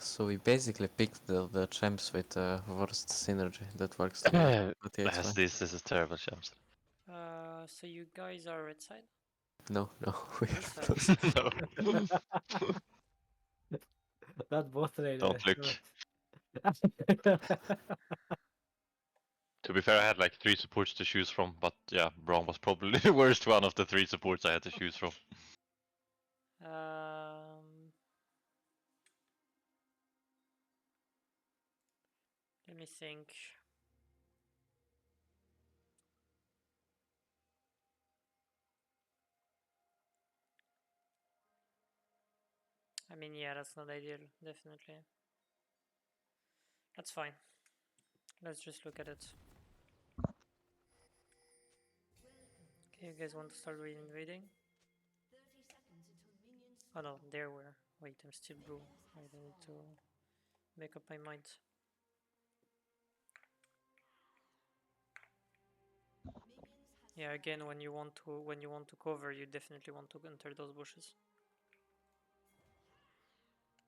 So we basically picked the champs with the worst synergy that works the way. But yeah, it's Yes, fine. this is terrible champs. So you guys are red side? No, we Blue are side. plus. No, That bot lane. don't look. To be fair, I had like 3 supports to choose from, but yeah, Braum was probably the worst one of the 3 supports I had to choose from. Let me think. I mean, yeah, that's not ideal, definitely. That's fine. Let's just look at it. Okay, you guys want to start invading? Oh no, there were. Wait, I'm still blue. I need to make up my mind. Yeah, again, when you want to cover, you definitely want to enter those bushes.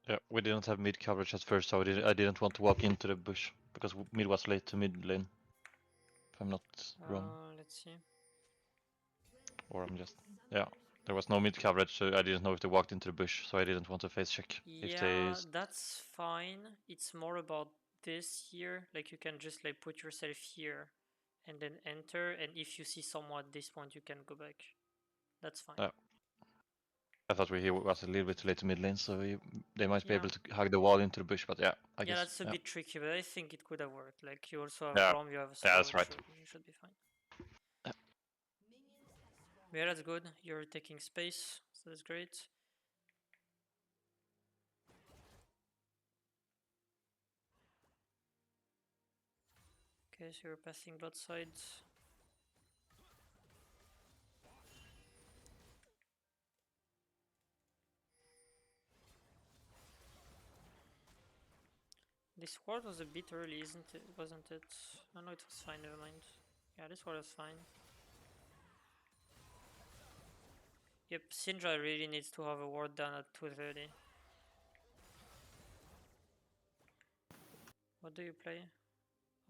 Yeah, we didn't have mid coverage at first, so I didn't want to walk into the bush because mid was late to mid lane. If I'm not wrong, Let's see. or I'm just yeah. There was no mid coverage, so I didn't know if they walked into the bush, so I didn't want to face check. If they Yeah, that's fine. It's more about this here. Like you can just like put yourself here and then enter, and if you see someone at this point, you can go back. That's fine. I thought he was a little bit too late to mid lane, so they might be Yeah. able to hug the wall into the bush. But yeah, I Yeah, guess that's a bit tricky, but I think it could have worked. Like you also have Yeah. Braum, you have Yeah, slow, that's right. you should be fine. Yeah, that's good. You're taking space, so that's great. Okay, so you're passing both sides. This ward was a bit early, isn't it? Wasn't it? Oh no, it was fine, never mind. Yeah, this ward was fine. Yep, Syndra really needs to have a ward done at 2:30. What do you play?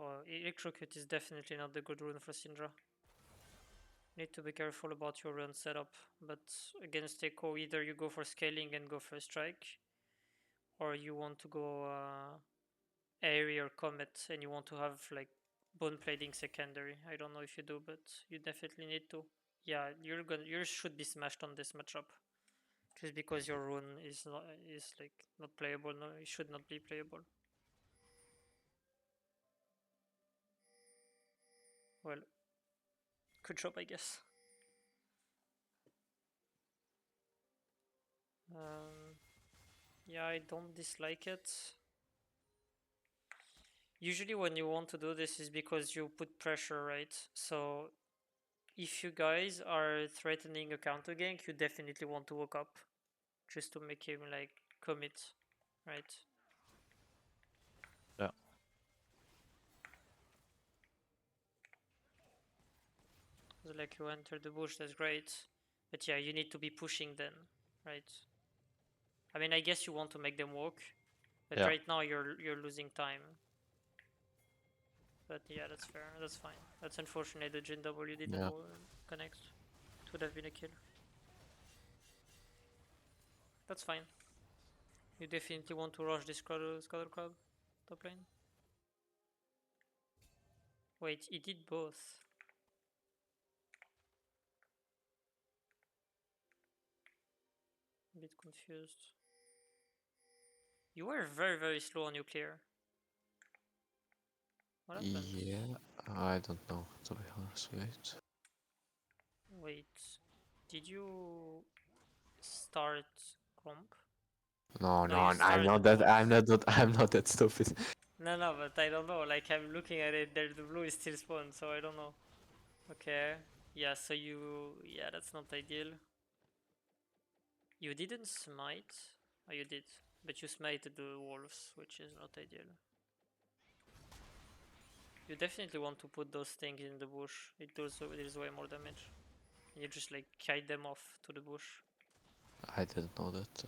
Oh, Electrocute is definitely not the good rune for Syndra. Need to be careful about your run setup, but against Echo, either you go for scaling and go for a strike, or you want to go Airy or Comet and you want to have like bone plating secondary. I don't know if you do, but you definitely need to. Yeah, you should be smashed on this matchup. Just because your rune is like not playable, no, it should not be playable. Well, good job, I guess. Yeah, I don't dislike it. Usually when you want to do this is because you put pressure, right? So if you guys are threatening a counter gank, you definitely want to walk up just to make him like commit, right? Yeah. So like you enter the bush, that's great. But yeah, you need to be pushing then, right? I mean, I guess you want to make them walk, but Yeah. right now you're losing time. But yeah, that's fair. That's fine. That's unfortunate. The Jin W didn't connect. It would have been a kill. That's fine. You definitely want to rush this Scuttle Crab top lane. Wait, he did both. A bit confused. You were very slow on your clear. What happened? Yeah, I don't know, to be honest with it. Wait, did you start comp? No, No, you I'm not started that. both. I'm not that stupid. No, but I don't know. Like I'm looking at it, there the blue is still spawned, so I don't know. Okay, yeah. So yeah, that's not ideal. You didn't smite, or you did, but you smited the wolves, which is not ideal. You definitely want to put those things in the bush. It deals way more damage. And you just like kite them off to the bush. I didn't know that.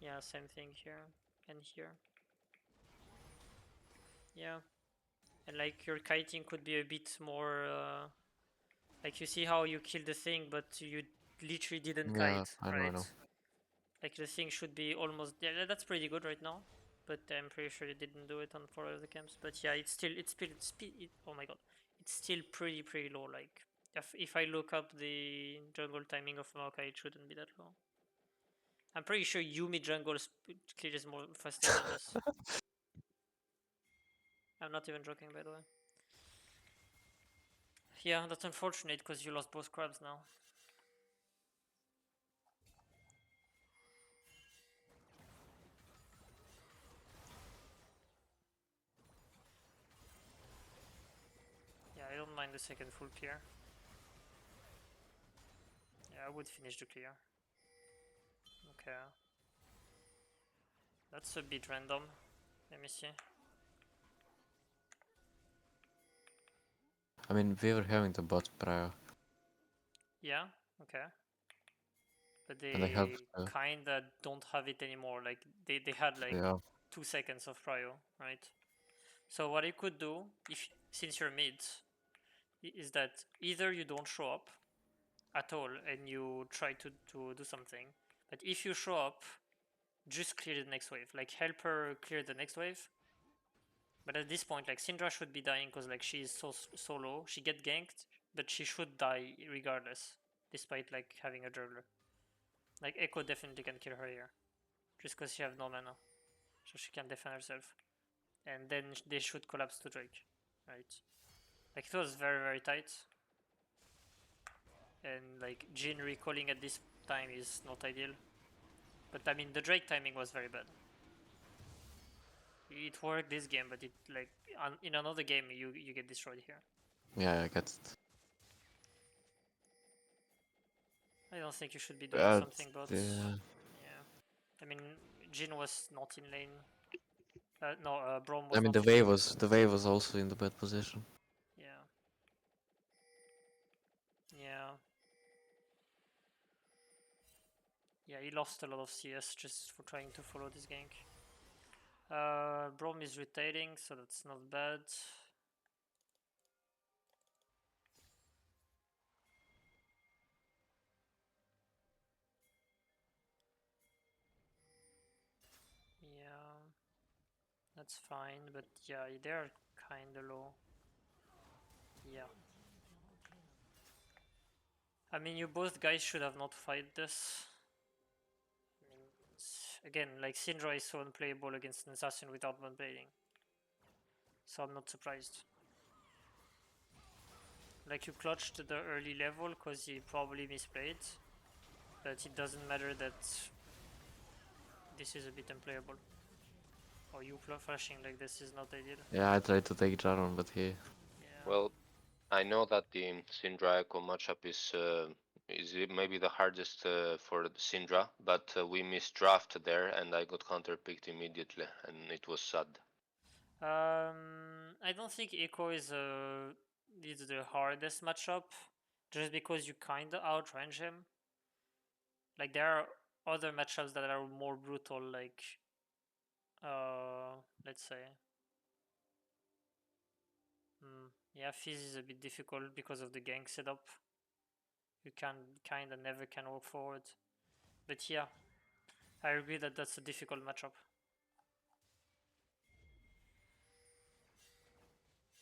Yeah, same thing here. and here. Yeah. And like your kiting could be a bit more like you see how you kill the thing but you literally didn't Yeah, kite, I know, I right? know. Like the thing should be almost that's pretty good right now. But I'm pretty sure you didn't do it on 4 other camps. But yeah, it's still oh my god. It's still pretty low. Like if I look up the jungle timing of Maokai, it shouldn't be that low. I'm pretty sure Yumi jungle clears more faster than this. I'm not even joking, by the way. Yeah, that's unfortunate because you lost both crabs now. Yeah, I don't mind the second full clear. Yeah, I would finish the clear. Okay. That's a bit random. Let me see. I mean, we were having the bot prior, Yeah, okay. But and I helped. they kinda don't have it anymore. Like they had like Yeah, 2 seconds of prio, right? So what you could do, if since you're mid, is that either you don't show up at all and you try to do something. But if you show up, just clear the next wave. Like help her clear the next wave. But at this point, like Syndra should be dying because like she is so low. She get ganked, but she should die regardless, despite like having a juggler. Like Echo definitely can kill her here, just because she have no mana, so she can defend herself. And then they should collapse to Drake, right? Like it was very tight, and like Jhin recalling at this time is not ideal. But I mean the Drake timing was very bad. It worked this game, but it like in another game you get destroyed here. yeah, I get it. I don't think you should be doing But something, but yeah, yeah. I mean, Jhin was not in lane. No, Braum I was mean not in lane. the wave was also in the bad position. Yeah. Yeah. Yeah, he lost a lot of CS just for trying to follow this gank. Braum is rotating, so that's not bad. Yeah, that's fine, but yeah, they're kinda low. Yeah. I mean, you both guys should have not fight this. I mean, again, like Syndra is so unplayable against an assassin without one blading. So I'm not surprised. Like you clutched the early level because he probably misplayed, but it doesn't matter that this is a bit unplayable. Or you flashing like this is not ideal. Yeah, I tried to take Jaron, but he. Yeah. Well, I know that the Syndra Echo matchup is maybe the hardest for the Syndra, but we missed draft there, and I got counterpicked immediately, and it was sad. I don't think Echo is the hardest matchup, just because you kinda outrange him. Like there are other matchups that are more brutal, like let's say. Yeah, Fizz is a bit difficult because of the gank setup. You can kinda never can walk forward. But yeah, I agree that that's a difficult matchup.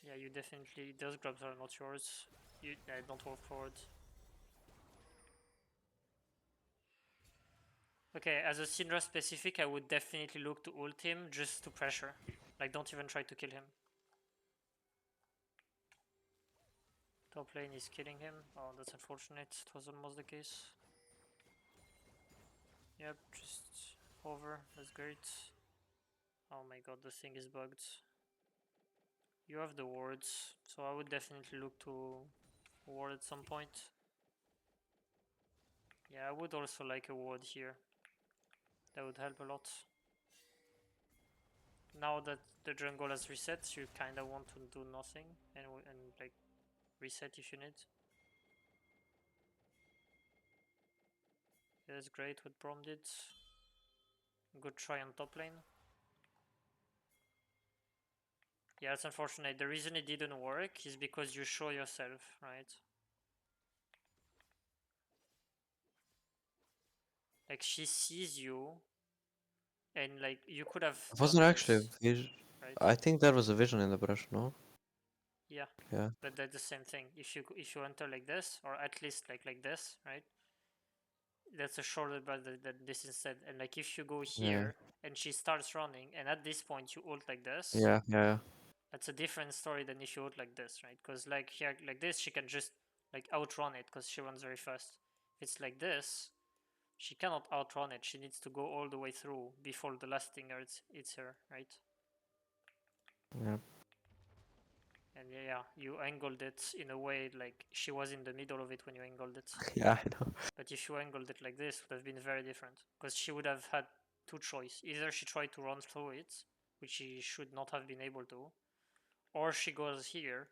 Yeah, you definitely those grabs are not yours. You don't walk forward. Okay, as a Syndra specific, I would definitely look to ult him just to pressure. Like, don't even try to kill him. Top lane is killing him. Oh, that's unfortunate. It was almost the case. Yep, just over. That's great. Oh my god, the thing is bugged. You have the wards, so I would definitely look to ward at some point. Yeah, I would also like a ward here. That would help a lot. Now that the jungle has reset, you kinda want to do nothing and like reset if you need. Yeah, that's great what Braum did. Good try on top lane. Yeah, it's unfortunate. The reason it didn't work is because you show yourself, right? Like she sees you, and like you could have It done wasn't actually a this, vision. right? I think there was a vision in the brush, no? Yeah, Yeah. but that's the same thing. If you enter like this, or at least like this, right? That's a shorter path than this instead. And like if you go Yeah. here and she starts running, and at this point you ult like this, Yeah, yeah. that's a different story than if you ult like this, right? Because like here, like this, she can just like outrun it because she runs very fast. If it's like this, she cannot outrun it. She needs to go all the way through before the last thing hits her, right? Yeah. And yeah, you angled it in a way like she was in the middle of it when you angled it. Yeah, I know. But if you angled it like this, it would have been very different. Because she would have had two choices. Either she tried to run through it, which she should not have been able to, or she goes here,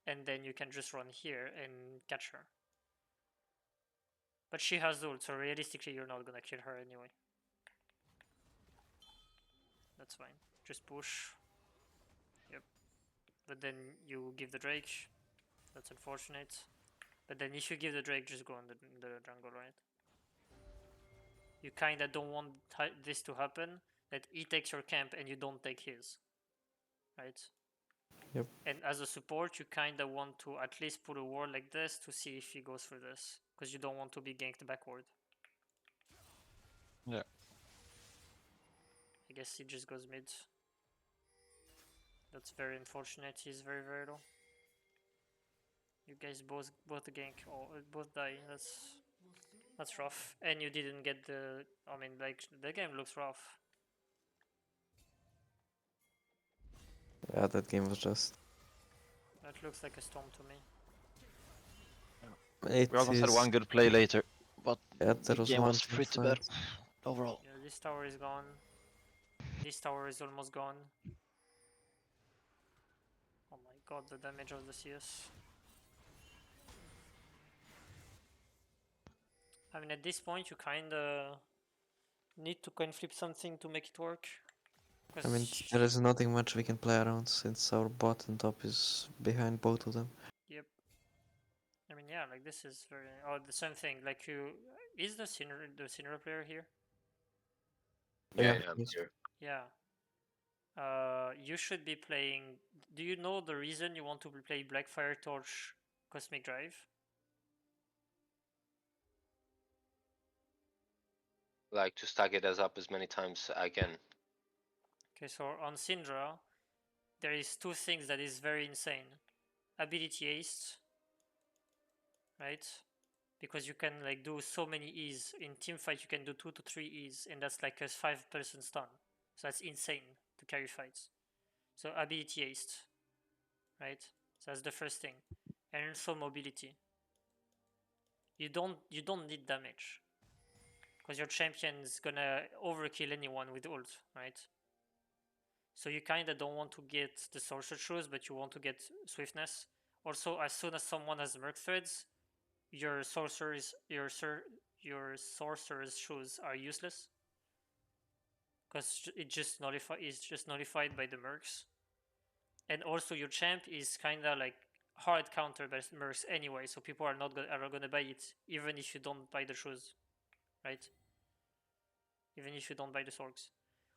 and then you can just run here and catch her. But she has ult, so realistically you're not gonna kill her anyway. That's fine. Just push. Yep. But then you give the Drake. That's unfortunate. But then if you give the Drake, just go in the jungle, right? You kinda don't want this to happen, that he takes your camp and you don't take his. Right? Yep. And as a support, you kinda want to at least put a ward like this to see if he goes for this. Because you don't want to be ganked backward. Yeah. I guess he just goes mid. That's very unfortunate. He's very, very low. You guys both gank or both die. That's rough. And you didn't get the. I mean, like the game looks rough. Yeah, that game was just. That looks like a storm to me. It We almost had is. one good play later, but Yeah, the there was game one was team pretty bad fight. overall. Yeah, this tower is gone. This tower is almost gone. Oh my god, the damage of the CS. I mean, at this point, you kinda need to coin flip something to make it work. I mean, there is nothing much we can play around since our bot and top is behind both of them. Yep. I mean, yeah, like this is very. Oh, the same thing. Like you, is the Sinner player here? Yeah, Yeah, I'm yes. here. Yeah. You should be playing. Do you know the reason you want to play Blackfire Torch Cosmic Drive? Like to stack it as up as many times I can. Okay, so on Syndra, there is two things that is very insane. Ability haste, right? Because you can like do so many E's. In team fight you can do 2 to 3 E's, and that's like a 5% stun. So that's insane to carry fights. So ability haste, right? So that's the first thing. And also mobility. You don't need damage. Because your champion's gonna overkill anyone with ult, right? So you kinda don't want to get the sorcerer shoes, but you want to get swiftness. Also, as soon as someone has merc threads, your sorcerer's shoes are useless because it's just nullified by the mercs. And also your champ is kinda like hard counter by mercs anyway, so people are not gonna buy it even if you don't buy the shoes, right? Even if you don't buy the sorgs,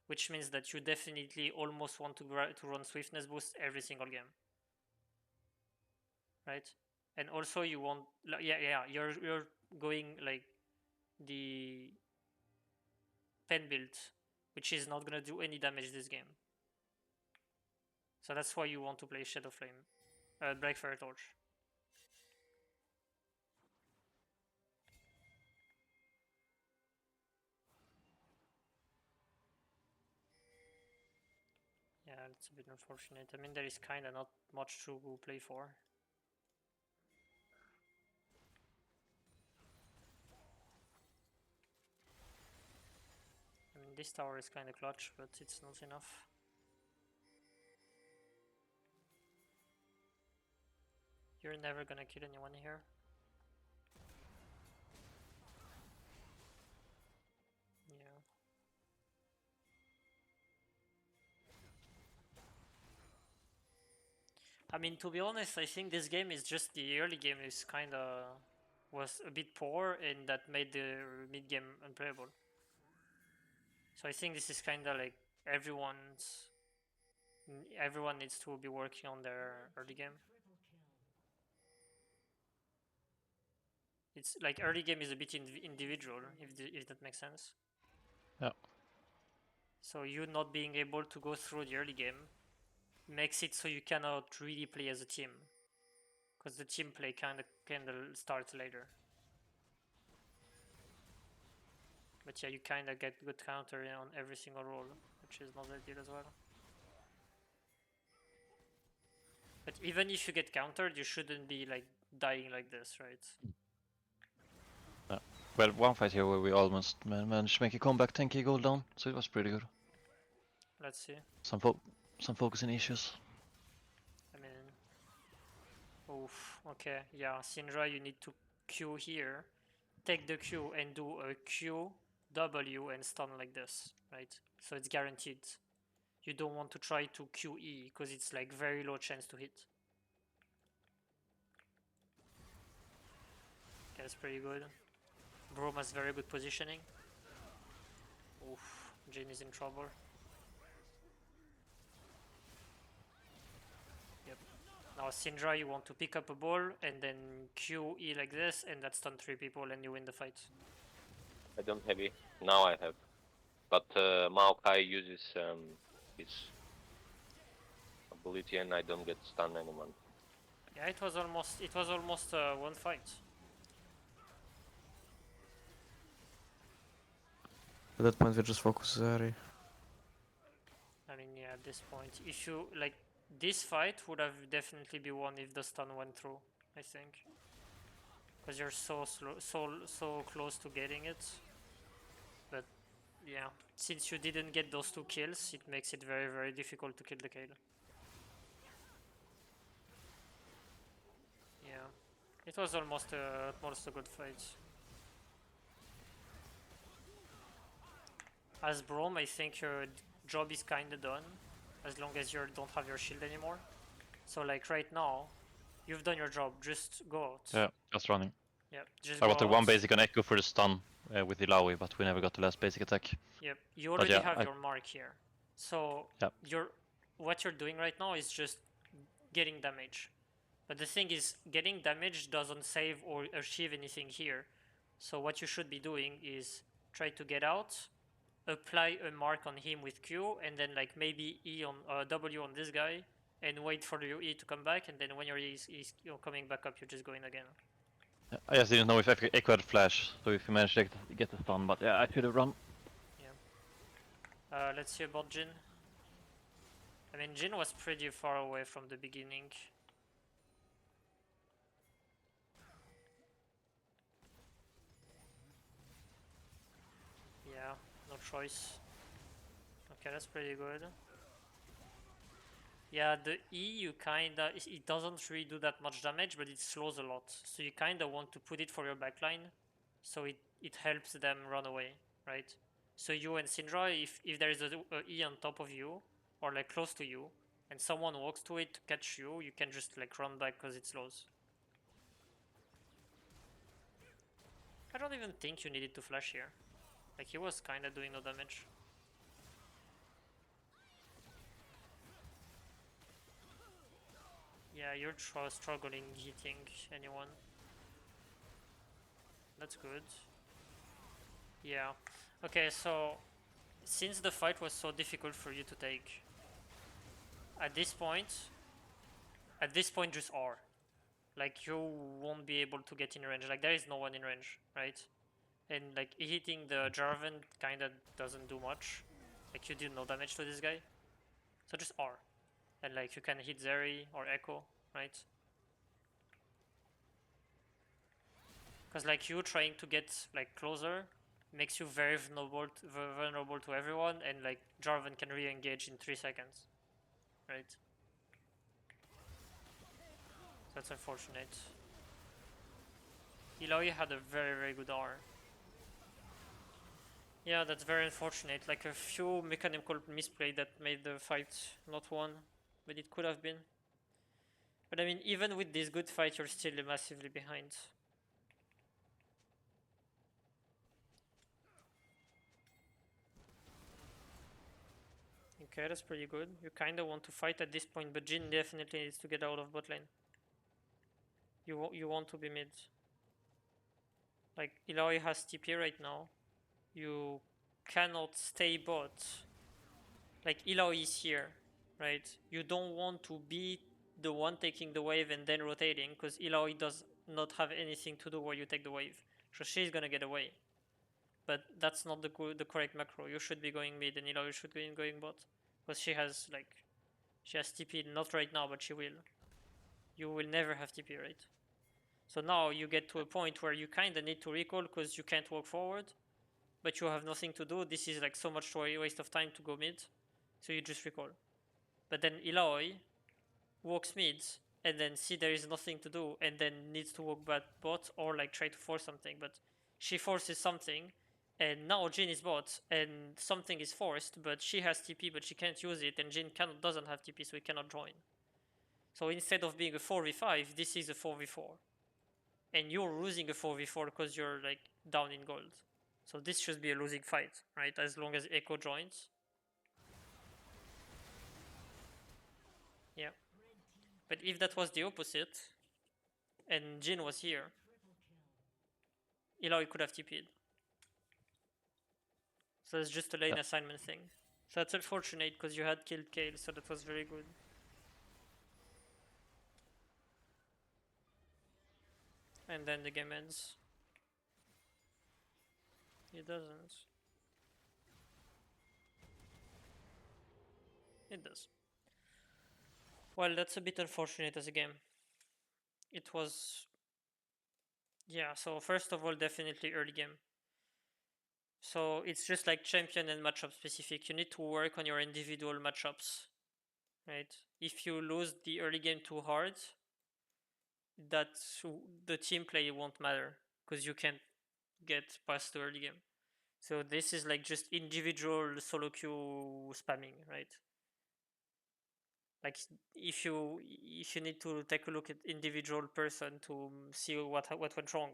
which means that you definitely almost want to run swiftness boost every single game, right? And also you want you're going like the pen build, which is not gonna do any damage this game. So that's why you want to play Shadow Flame, Blackfire Torch. Yeah, it's a bit unfortunate. I mean, there is kinda not much to play for. I mean, this tower is kinda clutch, but it's not enough. You're never gonna kill anyone here. Yeah. I mean, to be honest, I think this game is just the early game is was a bit poor, and that made the mid game unplayable. So I think this is kind of like everyone needs to be working on their early game. It's like early game is a bit individual, if that makes sense. Yeah. So you not being able to go through the early game makes it so you cannot really play as a team, because the team play kind of starts later. But yeah, you kind of get good counter on every single roll, which is not ideal as well. But even if you get countered, you shouldn't be like dying like this, right? Well, one fight here where we almost managed to make a comeback 10k gold down, so it was pretty good. Let's see. Some focusing issues. I mean, oof. Okay, yeah, Syndra, you need to Q here, take the Q and do a Q, W, and stun like this, right? So it's guaranteed. You don't want to try to QE because it's like very low chance to hit. Okay, that's pretty good. Brom has very good positioning. Oof, Jin is in trouble. Yep. Now Syndra, you want to pick up a ball and then QE like this, and that stun 3 people and you win the fight. I don't have it. Now I have. But Maokai uses his ability and I don't get stunned anyone. Yeah, it was almost one fight. At that point, we just focus Zeri. I mean, yeah, at this point, if you like, this fight would have definitely been won if the stun went through. I think, because you're so so close to getting it. But yeah, since you didn't get those 2 kills, it makes it very difficult to kill the Kayle. Yeah, it was almost a good fight. As Brom, I think your job is kinda done, as long as you don't have your shield anymore. So like right now, you've done your job. Just go out. Yeah, just running. Yeah, just I go wanted out. one basic on Echo for the stun with Ilaoi, but we never got the last basic attack. Yep, you already yeah, have your mark here. So Yep. what you're doing right now is just getting damage. But the thing is, getting damage doesn't save or achieve anything here. So what you should be doing is try to get out, apply a mark on him with Q, and then like maybe E on W on this guy, and wait for your E to come back, and then when your E is coming back up, you're just going again. I just didn't know if Echo had flash, so if you managed to get the stun, but yeah, I should have run. Let's see about Jin. I mean, Jin was pretty far away from the beginning. Yeah, no choice. Okay, that's pretty good. Yeah, the E, you kinda, it doesn't really do that much damage, but it slows a lot. So you kinda want to put it for your backline, so it helps them run away, right? So you and Syndra, if there is a E on top of you, or like close to you, and someone walks to it to catch you, you can just like run back because it slows. I don't even think you needed to flash here. Like, he was kinda doing no damage. Yeah, you're struggling hitting anyone. That's good. Yeah. Okay, so since the fight was so difficult for you to take, at this point just R. Like, you won't be able to get in range. Like, there is no one in range, right? And like, hitting the Jarvan kinda doesn't do much. Like, you did no damage to this guy. So just R. And like, you can hit Zeri or Echo, right? Because like, you trying to get like closer makes you very vulnerable to everyone, and like, Jarvan can re-engage in 3 seconds, right? That's unfortunate. Ilaoi had a very good R. Yeah, that's very unfortunate. Like, a few mechanical misplay that made the fight not won, but it could have been. But I mean, even with this good fight, you're still massively behind. Okay, that's pretty good. You kind of want to fight at this point, but Jin definitely needs to get out of bot lane. You want to be mid. Like, Illaoi has TP right now. You cannot stay bot. Like, Illaoi is here, right? You don't want to be the one taking the wave and then rotating, because Illaoi does not have anything to do where you take the wave. So she's gonna get away. But that's not the correct macro. You should be going mid and Illaoi should be going bot. Because she has TP, not right now, but she will. You will never have TP, right? So now you get to a point where you kind of need to recall because you can't walk forward, but you have nothing to do. This is like so much waste of time to go mid, so you just recall. But then Illaoi walks mid and then see there is nothing to do and then needs to walk back bot or like try to force something, but she forces something and now Jin is bot and something is forced, but she has TP but she can't use it and Jin doesn't have TP so he cannot join. So instead of being a 4v5, this is a 4v4. And you're losing a 4v4 because you're like down in gold. So this should be a losing fight, right? As long as Echo joins. Yeah. But if that was the opposite, and Jin was here, Illaoi could have TP'd. So it's just a lane assignment thing. So that's unfortunate because you had killed Kale, so that was very good. And then the game ends. It doesn't. It does. Well, that's a bit unfortunate as a game. It was... Yeah, so first of all, definitely early game. So it's just like champion and matchup specific. You need to work on your individual matchups, right? If you lose the early game too hard, that the team play won't matter because you can't get past the early game. So this is like just individual solo queue spamming, right? Like if you need to take a look at individual person to see what went wrong,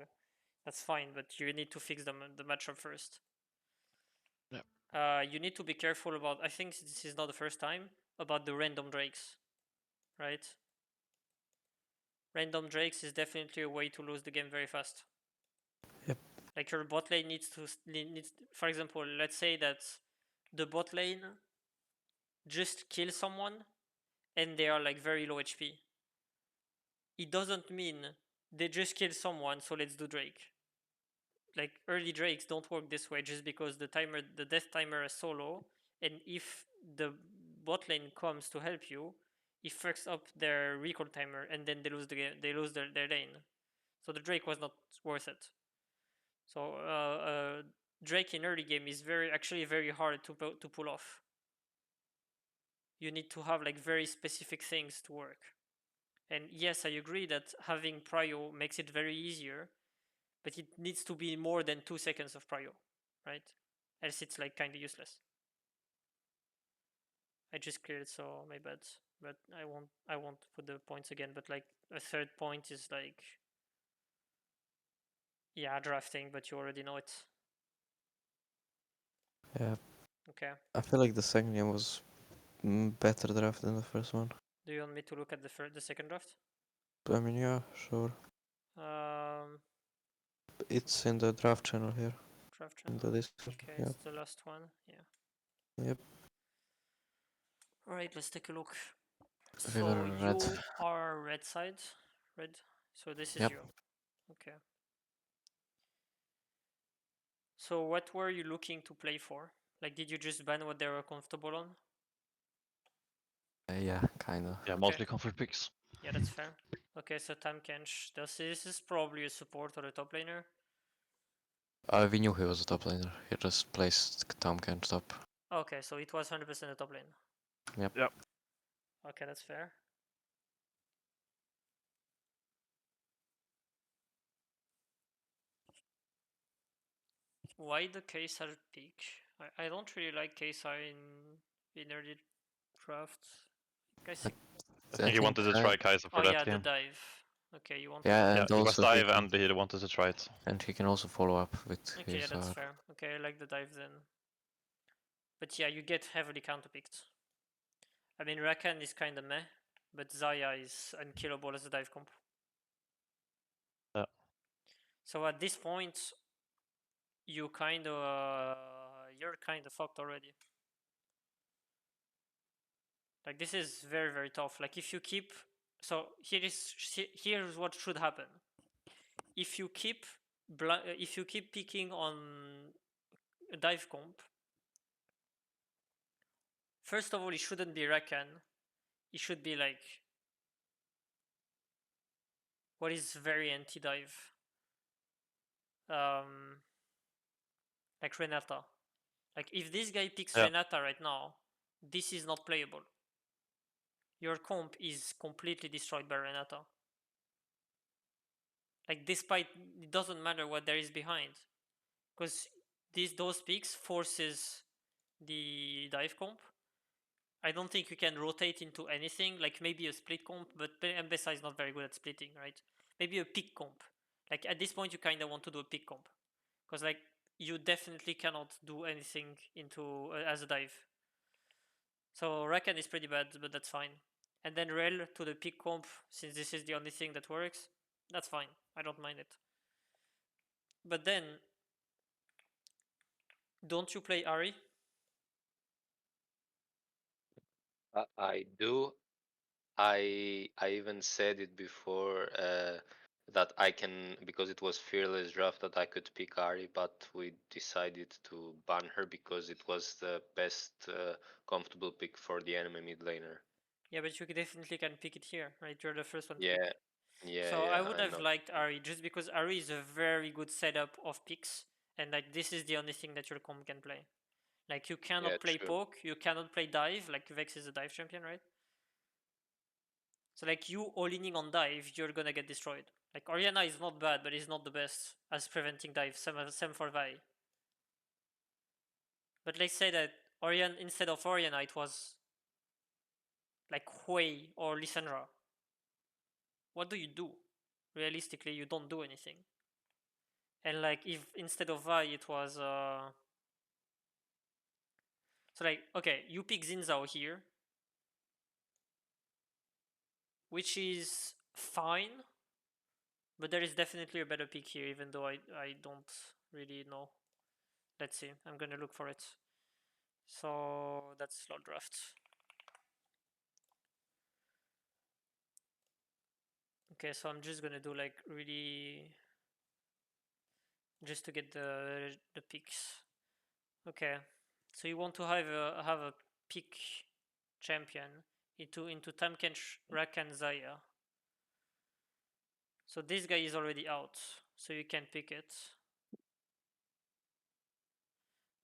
that's fine. But you need to fix the matchup first. You need to be careful about, I think this is not the first time, about the random drakes, right? Random drakes is definitely a way to lose the game very fast. Yep. Like your bot lane needs, for example, let's say that the bot lane just kills someone and they are like very low HP. It doesn't mean they just killed someone, so let's do Drake. Like early Drakes don't work this way just because the death timer is so low, and if the bot lane comes to help you, it fucks up their recall timer, and then they lose the game. They lose their lane. So the Drake was not worth it. So Drake in early game is actually very hard to pull off. You need to have like very specific things to work. And yes, I agree that having prio makes it very easier, but it needs to be more than 2 seconds of prio, right? Else it's like kind of useless. I just cleared, so my bad. But I won't put the points again. But like a third point is like, yeah, drafting, but you already know it. Yeah. Okay. I feel like the second game was better draft than the first one. Do you want me to look at the second draft? I mean, yeah, sure. It's in the draft channel here. Draft In channel. the Discord. Okay, Yep. it's the last one. Yeah. Yep. All right, let's take a look. We So were red. you are red side, red. So this is Yep. you. Okay. So what were you looking to play for? Like, did you just ban what they were comfortable on? Yeah, kinda. Yeah, mostly comfort picks. Yeah, that's fair. Okay, so Tam Kench. This is probably a support or a top laner. We knew he was a top laner. He just placed Tom Kent top. Okay, so it was 100% a top lane. Yep. Yep. Okay, that's fair. Why the Kaysar pick? I don't really like Kaysar in early draft. I think I think he wanted to try Kaiser for Oh that yeah, the game. dive. Okay, you want Yeah, to... and Yeah, it was also dive and he wanted to try it. and he can also follow up with Okay, yeah, his that's fair. Okay, I like the dive then. But yeah, you get heavily counterpicked. I mean, Rakan is kind of meh, but Zaya is unkillable as a dive comp. Yeah. So at this point, you kind of you're kind of fucked already. Like this is very very tough. Like if you keep, so here's what should happen. If you keep picking on a dive comp, first of all, it shouldn't be Rakan. It should be like what is very anti-dive. Like Renata. Like if this guy picks Renata right now, this is not playable. Your comp is completely destroyed by Renata. Like despite it doesn't matter what there is behind, because those picks forces the dive comp. I don't think you can rotate into anything, like maybe a split comp, but Mbesa is not very good at splitting, right? Maybe a pick comp. Like at this point, you kind of want to do a pick comp, because like you definitely cannot do anything into as a dive. So Rakan is pretty bad, but that's fine. And then Rel to the pick comp, since this is the only thing that works, that's fine. I don't mind it. But then, don't you play Ari? I do. I even said it before that I can, because it was fearless draft, that I could pick Ari, but we decided to ban her because it was the best comfortable pick for the enemy mid laner. Yeah, but you definitely can pick it here, right? You're the first one to Yeah, pick. yeah, So yeah. I would I have know. liked Ari just because Ari is a very good setup of picks, and like this is the only thing that your comp can play. Like you Yeah, cannot play true. poke, you cannot play dive. Like Vex is a dive champion, right? So like you all inning on dive, you're gonna get destroyed. Like Orianna is not bad, but he's not the best as preventing dive. Same for Vi. But let's say that Orion instead of Orianna, it was like Hui or Lissandra. What do you do? Realistically, you don't do anything. And like if instead of Vi, it was so like okay, you pick Zinzao here, which is fine, but there is definitely a better pick here, even though I don't really know. Let's see. I'm gonna look for it. So that's slot draft. Okay, so I'm just gonna do like really just to get the picks. Okay, so you want to have a pick champion into Tamken, Rakan, Zaya. So this guy is already out, so you can pick it.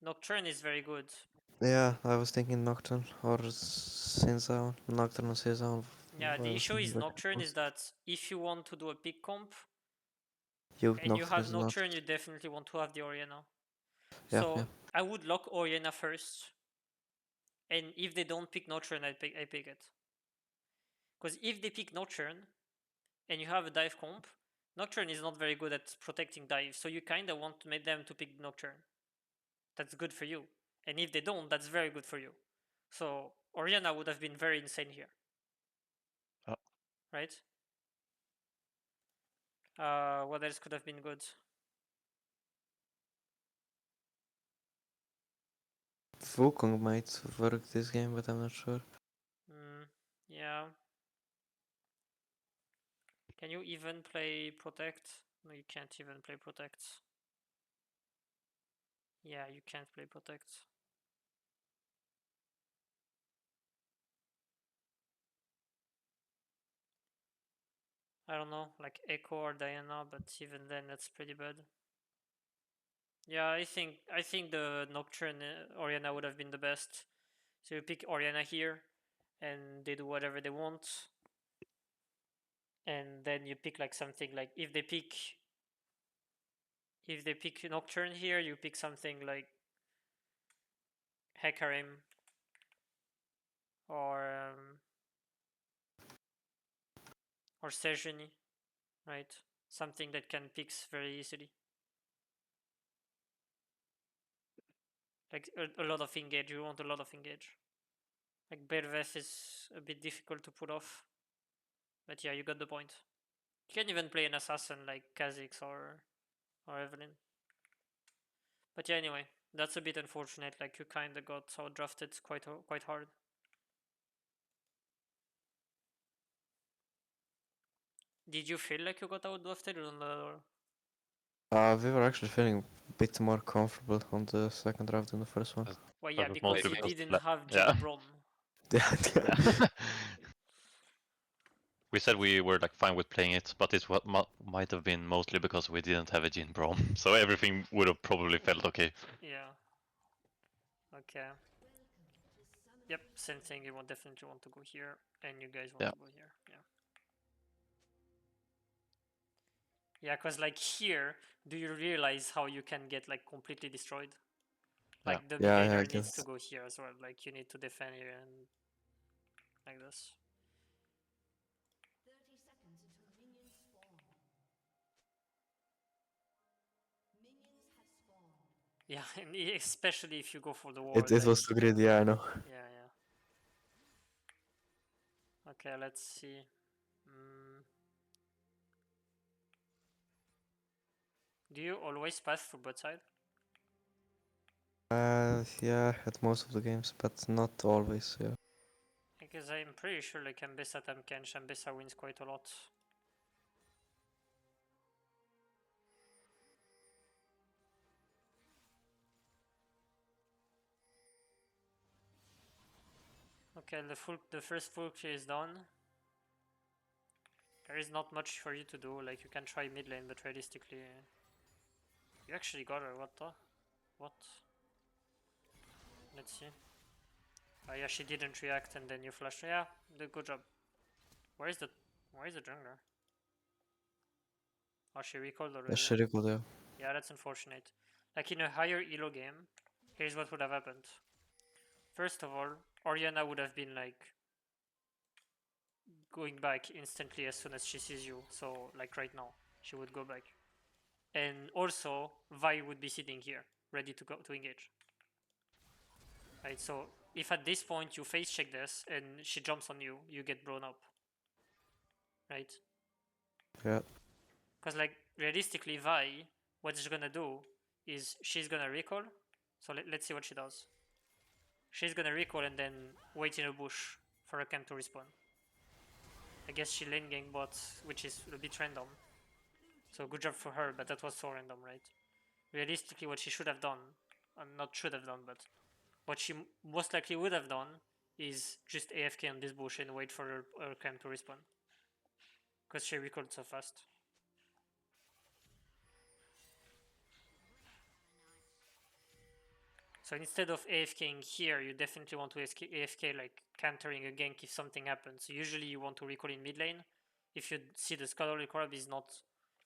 Nocturne is very good. Yeah, I was thinking Nocturne or Sinzao. Nocturne or Sinzao. Yeah, the issue is Nocturne is that if you want to do a pick comp and you have Nocturne, you definitely want to have the Orianna. Yeah, So yeah. I would lock Orianna first, and if they don't pick Nocturne, I pick it. Because if they pick Nocturne and you have a dive comp, Nocturne is not very good at protecting dive, so you kind of want to make them to pick Nocturne. That's good for you. And if they don't, that's very good for you. So Orianna would have been very insane here. Right? What else could have been good? Wukong might work this game, but I'm not sure. Yeah. Can you even play Protect? No, you can't even play Protect. Yeah, you can't play Protect. I don't know, like Echo or Diana, but even then that's pretty bad. Yeah, I think the Nocturne Orianna would have been the best. So you pick Orianna here, and they do whatever they want. And then you pick like something like if they pick Nocturne here, you pick something like Hecarim or Or Sejuani, right? Something that can pix very easily. Like a lot of engage, you want a lot of engage. Like Berveth is a bit difficult to pull off. But yeah, you got the point. You can even play an assassin like Kha'Zix or Evelyn. But yeah, anyway, that's a bit unfortunate. Like you kind of got outdrafted quite hard. Did you feel like you got outdrafted or? We were actually feeling a bit more comfortable on the second draft than the first one. Well, yeah, That was because mostly you because didn't have yeah. Jin Brom. Yeah, Yeah. We said we were like fine with playing it, but it's what might have been mostly because we didn't have a Jin Brom, so everything would have probably felt okay. Yeah. Okay. Yep, same thing. You definitely want to go here, and you guys want Yeah. to go here. Yeah. Yeah, because like here, do you realize how you can get like completely destroyed? Yeah. Like the mid Yeah, I laner needs guess. to go here as well. Like you need to defend here and like this. 30 seconds until minions spawn. Minions have spawned. Yeah, and especially if you go for the ward. It was too greedy, yeah, I know. Yeah, yeah. Okay, let's see. Mm. Do you always pass through bot side? Yeah, at most of the games, but not always, yeah. Because I'm pretty sure like Ambessa Tamkench, Ambessa wins quite a lot. Okay, the first full clear is done. There is not much for you to do. Like you can try mid lane, but realistically, you actually got her. What the? What? Let's see. Oh yeah, she didn't react, and then you flashed. Yeah, good job. Where is the jungler? Oh, she recalled already. That's really good, yeah. Yeah, that's unfortunate. Like in a higher elo game, here's what would have happened. First of all, Orianna would have been like going back instantly as soon as she sees you. So like right now, she would go back. And also, Vi would be sitting here, ready to go to engage. Right, so if at this point you face check this and she jumps on you, you get blown up. Right? Yeah. Because like realistically, Vi, what she's gonna do is she's gonna recall. So let's see what she does. She's gonna recall and then wait in a bush for a camp to respawn. I guess she lane gang bot, which is a bit random. So good job for her, but that was so random, right? Realistically, what she should have done, not should have done, but what she most likely would have done is just AFK on this bush and wait for her camp to respawn. Because she recalled so fast. So instead of AFKing here, you definitely want to AFK like countering a gank if something happens. So usually you want to recall in mid lane. If you see the Scholarly Corruption is not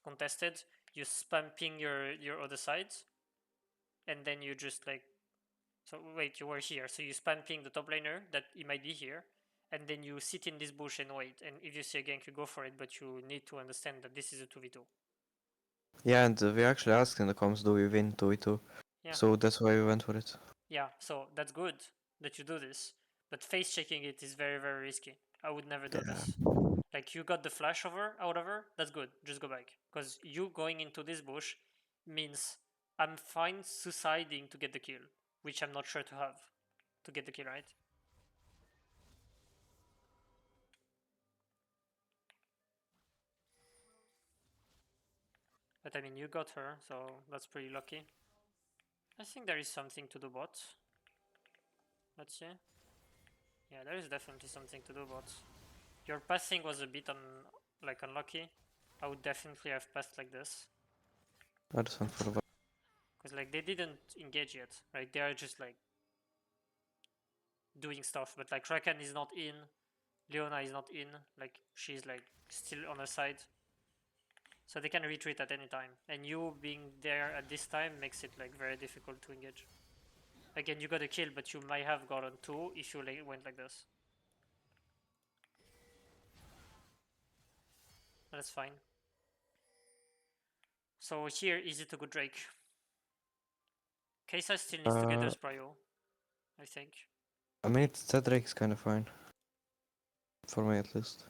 contested, you spam ping your other side, and then you just like, so wait, you were here, so you spam ping the top laner that he might be here, and then you sit in this bush and wait, and if you see a gank, you go for it, but you need to understand that this is a 2v2. Yeah, and we actually asked in the comments, do we win 2v2? Yeah. So that's why we went for it. Yeah, so that's good that you do this, but face checking it is very, very risky. I would never do this. Like you got the flash out of her, that's good. Just go back, because you going into this bush means I'm fine suiciding to get the kill, which I'm not sure to have to get the kill, right? But I mean, you got her, so that's pretty lucky. I think there is something to do bot. Let's see. Yeah, there is definitely something to do bot. Your passing was a bit unlucky. I would definitely have passed like this. I just went for the Because like they didn't engage yet, right? They are just like doing stuff. But like Kraken is not in, Leona is not in. Like she's like still on her side. So they can retreat at any time. And you being there at this time makes it like very difficult to engage. Again, you got a kill, but you might have gotten two if you went like this. That's fine. So here, easy to go Drake. Kesa still needs to get those prio, I think. I mean, that Drake is kind of fine. For me, at least.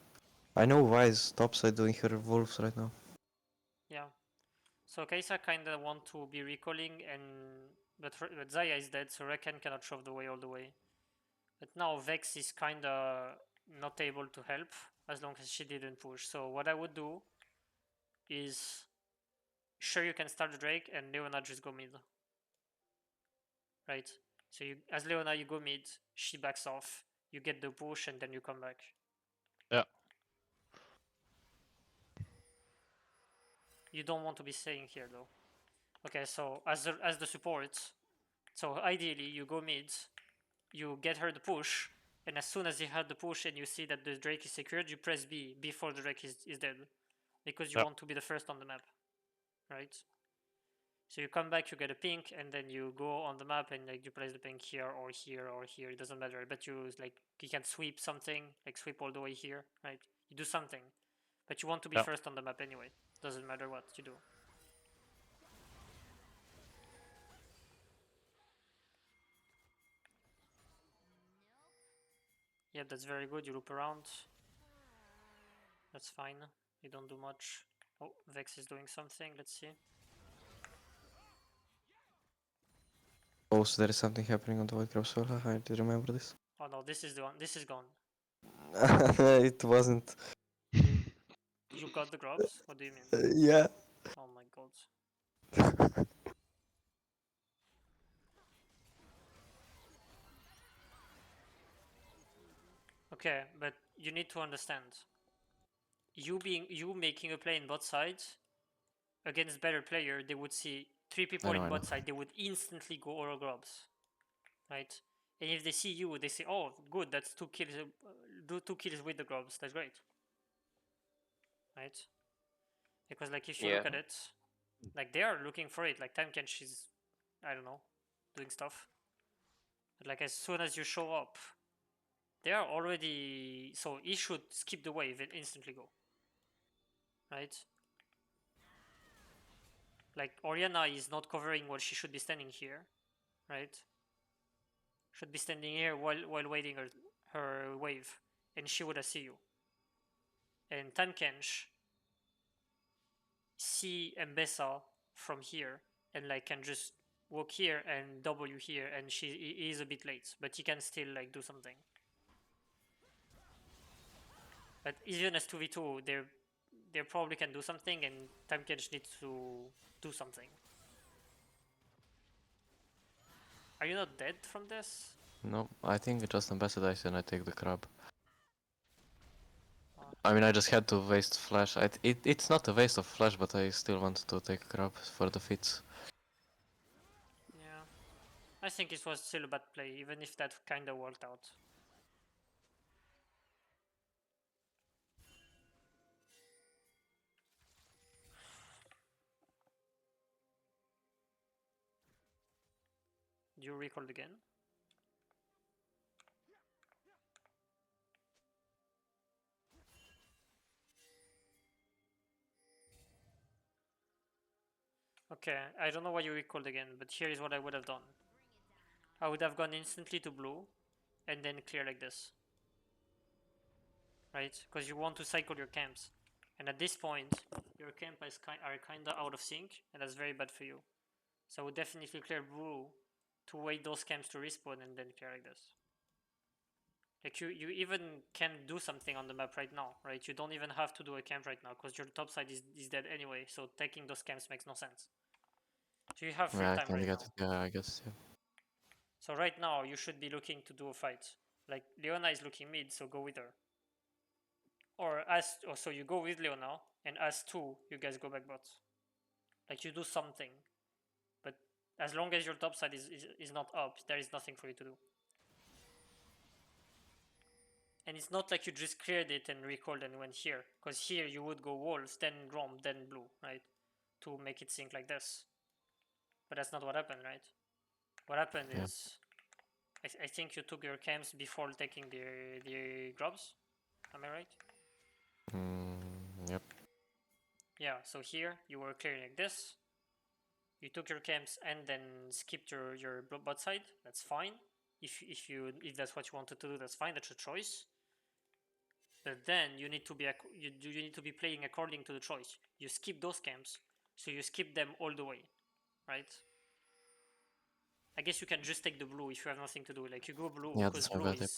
I know Wise topside doing her wolves right now. Yeah. So Kesa kinda want to be recalling, but Zaya is dead, so Rekan cannot shove the way all the way. But now Vex is kinda not able to help as long as she didn't push. So what I would do is, sure, you can start the Drake and Leona just go mid. Right? So you, as Leona, you go mid, she backs off, you get the push, and then you come back. Yeah. You don't want to be staying here though. Okay, so as the support, so ideally you go mid, you get her the push, and as soon as you have the push and you see that the Drake is secured, you press B before the Drake is dead, because you Yeah. want to be the first on the map, right? So you come back, you get a pink, and then you go on the map and like you place the pink here or here or here. It doesn't matter. But you can sweep something, like sweep all the way here, right? You do something, but you want to be Yeah. first on the map anyway. Doesn't matter what you do. Yep, that's very good. You loop around. That's fine. You don't do much. Oh, Vex is doing something. Let's see. Oh, so there is something happening on the White Grove Soul. I do remember this. Oh no, this is the one. This is gone. It wasn't. You got the grubs? What do you mean? Yeah. Oh my god. Okay, but you need to understand. You making a play in bot side against better player, they would see 3 people I in know. bot side, they would instantly go aura grubs, right? And if they see you, they say, "Oh, good, that's 2 kills. Do 2 kills with the grubs. That's great." Right? Because like if you Yeah. look at it, like they are looking for it. Like Timekench is, I don't know, doing stuff. But like as soon as you show up, they are already. So he should skip the wave and instantly go. Right? Like Oriana is not covering what she should be standing here, right? Should be standing here while waiting her wave, and she would have see you. And Tankenge see Mbessa from here and like can just walk here and W here, and he is a bit late, but he can still like do something. But even as 2v2, they probably can do something, and Tankenge needs to do something. Are you not dead from this? No, I think just ambassadors and I take the crab. Oh. I mean, I just had to waste flash. It's not a waste of flash, but I still want to take crab for the fits. Yeah. I think it was still a bad play, even if that kinda worked out. You recalled again? Okay, I don't know why you recalled again, but here is what I would have done. I would have gone instantly to blue, and then clear like this. Right? Because you want to cycle your camps. And at this point, your camp are kinda out of sync, and that's very bad for you. So I would definitely clear blue to wait those camps to respawn and then clear like this. Like you even can do something on the map right now, right? You don't even have to do a camp right now because your top side is dead anyway, so taking those camps makes no sense. So you have free Yeah, I time can right get now. it. Yeah, I guess. Yeah. So right now you should be looking to do a fight. Like Leona is looking mid, so go with her. So you go with Leona, and as 2, you guys go back bot. Like you do something. But as long as your top side is not up, there is nothing for you to do. And it's not like you just cleared it and recalled and went here. Because here you would go wolves, then Grom, then blue, right? To make it sync like this. But that's not what happened, right? What happened Yeah. is I think you took your camps before taking the grubs. Am I right? Yep. Yeah, so here you were clearing like this. You took your camps and then skipped your bot side. That's fine. If that's what you wanted to do, that's fine. That's a choice. But then you need to be you need to be playing according to the choice. You skip those camps, so you skip them all the way, right? I guess you can just take the blue if you have nothing to do. Like you go blue Yeah, because that's my blue bad tip.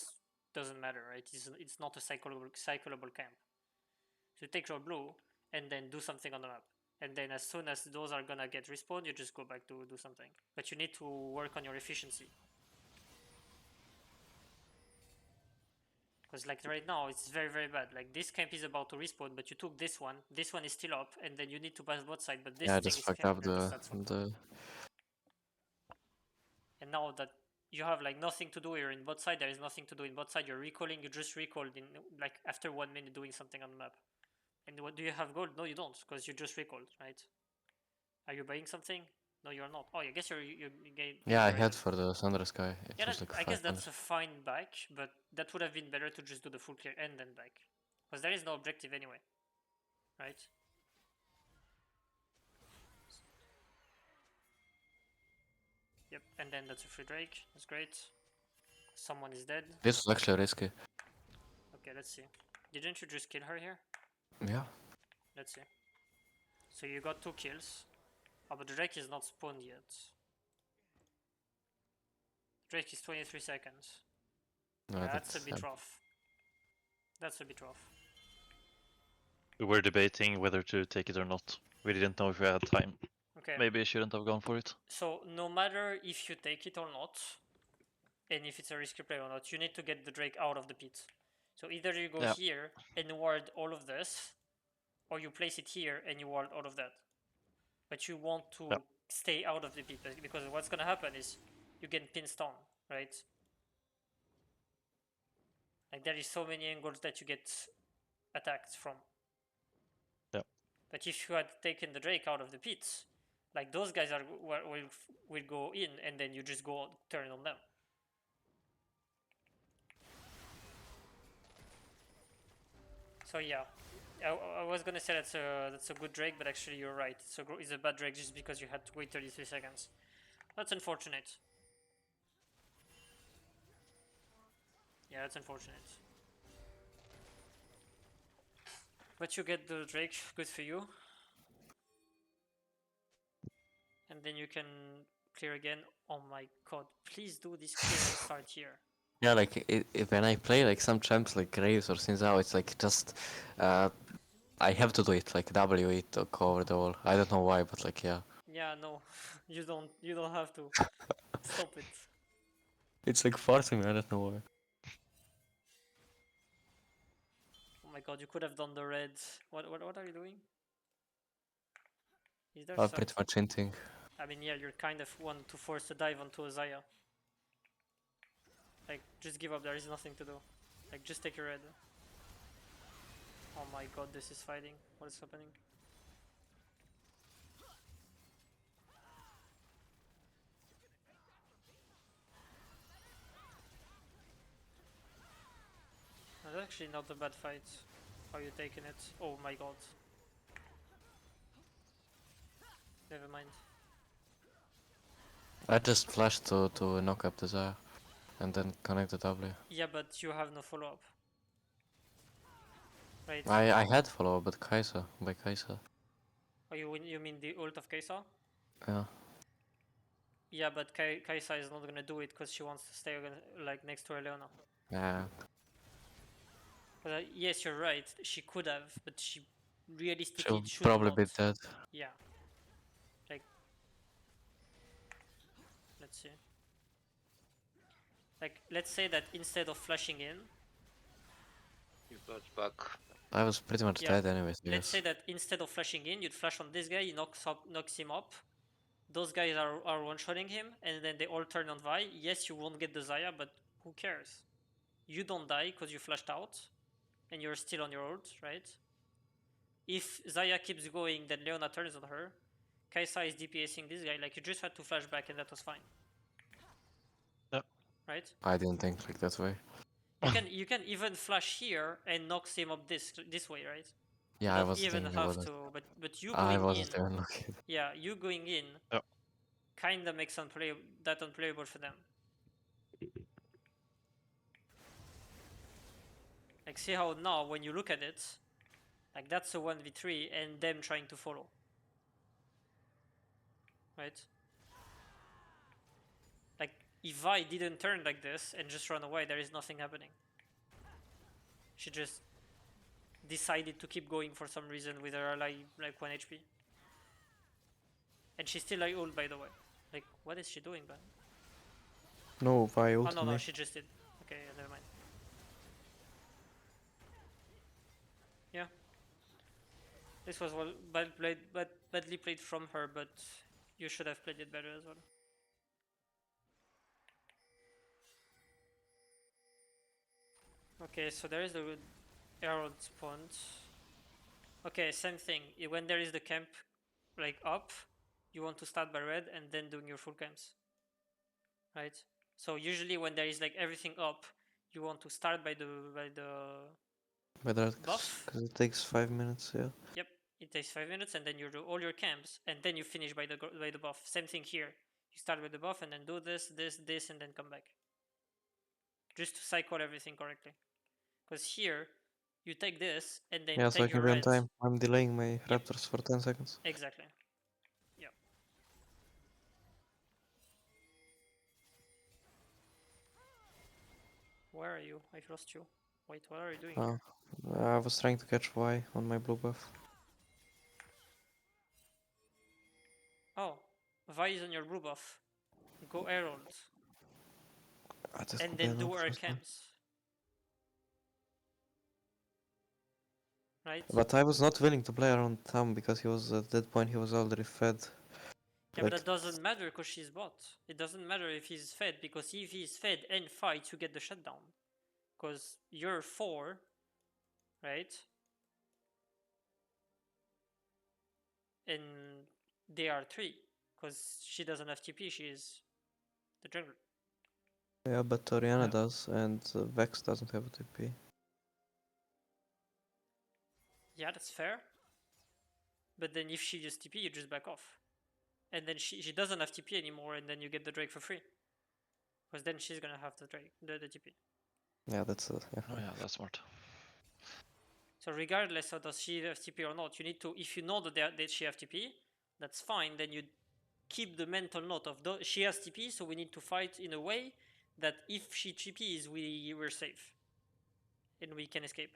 doesn't matter, right? It's not a cyclable camp. So you take your blue and then do something on the map. And then as soon as those are gonna get respawned, you just go back to do something. But you need to work on your efficiency. Because like right now, it's very, very bad. Like this camp is about to respawn, but you took this one is still up, and then you need to pass bot side, but this Yeah, I thing just is fucked up that's fucked up. the. And now that you have like nothing to do here in bot side, there is nothing to do in bot side, you're recalling, you just recalled in like after 1 minute doing something on the map. And what do you have gold? No, you don't, because you just recalled, right? Are you buying something? No, you're not. Oh, I guess you Yeah, I you're had for the Sunrise Sky. It yeah, was like I guess 500. that's a fine back, but that would have been better to just do the full clear and then back. Because there is no objective anyway, right? Yep, and then that's a free Drake. That's great. Someone is dead. This was actually risky. Okay, let's see. Didn't you just kill her here? Yeah. Let's see. So you got 2 kills. Oh, but the Drake is not spawned yet. Drake is 23 seconds. No, Yeah, that's a bit sad. rough. That's a bit rough. We were debating whether to take it or not. We didn't know if we had time. Okay. Maybe I shouldn't have gone for it. So no matter if you take it or not, and if it's a risky play or not, you need to get the Drake out of the pit. So either you go Yeah. here and ward all of this, or you place it here and you ward all of that. But you want to Yeah. stay out of the pit because what's gonna happen is you get pinned down, right? Like there is so many angles that you get attacked from. Yeah. But if you had taken the Drake out of the pit, like those guys will go in and then you just go turn on them. So yeah, I was gonna say that's a good Drake, but actually you're right. It's a bad Drake just because you had to wait 33 seconds. That's unfortunate. Yeah, that's unfortunate. But you get the Drake, good for you. And then you can clear again. Oh my god, please do this clear and start here. Yeah, like when I play like some champs like Graves or Sinzao, it's like just I have to do it, like W it to cover the wall. I don't know why, but like yeah. Yeah, no, you don't have to. Stop it. It's like forcing me, I don't know why. Oh my god, you could have done the red. What are you doing? Is there Pretty much hinting. I mean, yeah, you're kind of one to force a dive onto a Zaya. Like, just give up, there is nothing to do. Like, just take your red. Oh my god, this is fighting. What is happening? That's actually not a bad fight. How you taking it? Oh my god. Never mind. I just flashed to knock up the Zaya and then connect the W. Yeah, but you have no follow-up. Right? I had follow by Kai'Sa. Oh, you mean the ult of Kaisa? Yeah. Yeah, but Kaisa is not gonna do it because she wants to stay like next to Leona. Yeah. Yes, you're right. She could have, but she realistically She'll should probably not. be dead. Yeah. Like, let's see. Like, let's say that instead of flashing in, You got back. I was pretty much Yeah, dead anyways. let's say that instead of flashing in, you'd flash on this guy, he knocks him up. Those guys are one-shotting him, and then they all turn on Vi. Yes, you won't get the Zaya, but who cares? You don't die because you flashed out, and you're still on your ult, right? If Zaya keeps going, then Leona turns on her. Kaisa is DPSing this guy, like you just had to flash back and that was fine. Yep. Right? I didn't think like that way. You can even flash here and knocks him up this way, right? Yeah, You I don't was even thinking have about it. to, but you I going wasn't in, even looking. yeah, you going in, Yeah. kinda makes that unplayable for them. Like, see how now when you look at it, like that's a 1v3 and them trying to follow, right? Like, if I didn't turn like this and just run away, there is nothing happening. She just decided to keep going for some reason with her ally like 1 HP. And she's still like ult, by the way. Like, what is she doing, man? No, why Oh, ult no, me? she just did. Okay, yeah, never mind. Yeah. This was well badly played from her, but you should have played it better as well. Okay, so there is the Herald spawned. Okay, same thing. When there is the camp like up, you want to start by red and then doing your full camps. Right? So usually when there is like everything up, you want to start by the By that, buff. because it takes 5 minutes, yeah. Yep, it takes 5 minutes and then you do all your camps and then you finish by the buff. Same thing here. You start with the buff and then do this, and then come back. Just to cycle everything correctly. Because here, you take this and then Yeah, so I take can your be on reds. time. I'm delaying my Yep. raptors for 10 seconds. Exactly. Yep. Where are you? I've lost you. Wait, what are you doing here? I was trying to catch Y on my blue buff. Oh, Vi is on your blue buff. Go Herald. I just And got then do ult our first time. camps. Right? But I was not willing to play around Tom because he was at that point he was already fed. Yeah, Like, but that doesn't matter because she's bot. It doesn't matter if he's fed because if he's fed and fights, you get the shutdown. Because you're 4, right? And they are 3. Because she doesn't have TP, she is the jungler. yeah, but Oriana Yeah. does, and Vex doesn't have a TP. Yeah, that's fair. But then if she just TP, you just back off. And then she doesn't have TP anymore, and then you get the Drake for free. Because then she's gonna have the Drake, the TP. Yeah, that's yeah. Oh yeah, that's smart. So regardless of does she have TP or not, you need to, if you know that she have TP, that's fine. Then you keep the mental note of she has TP, so we need to fight in a way that if she TPs, we're safe and we can escape.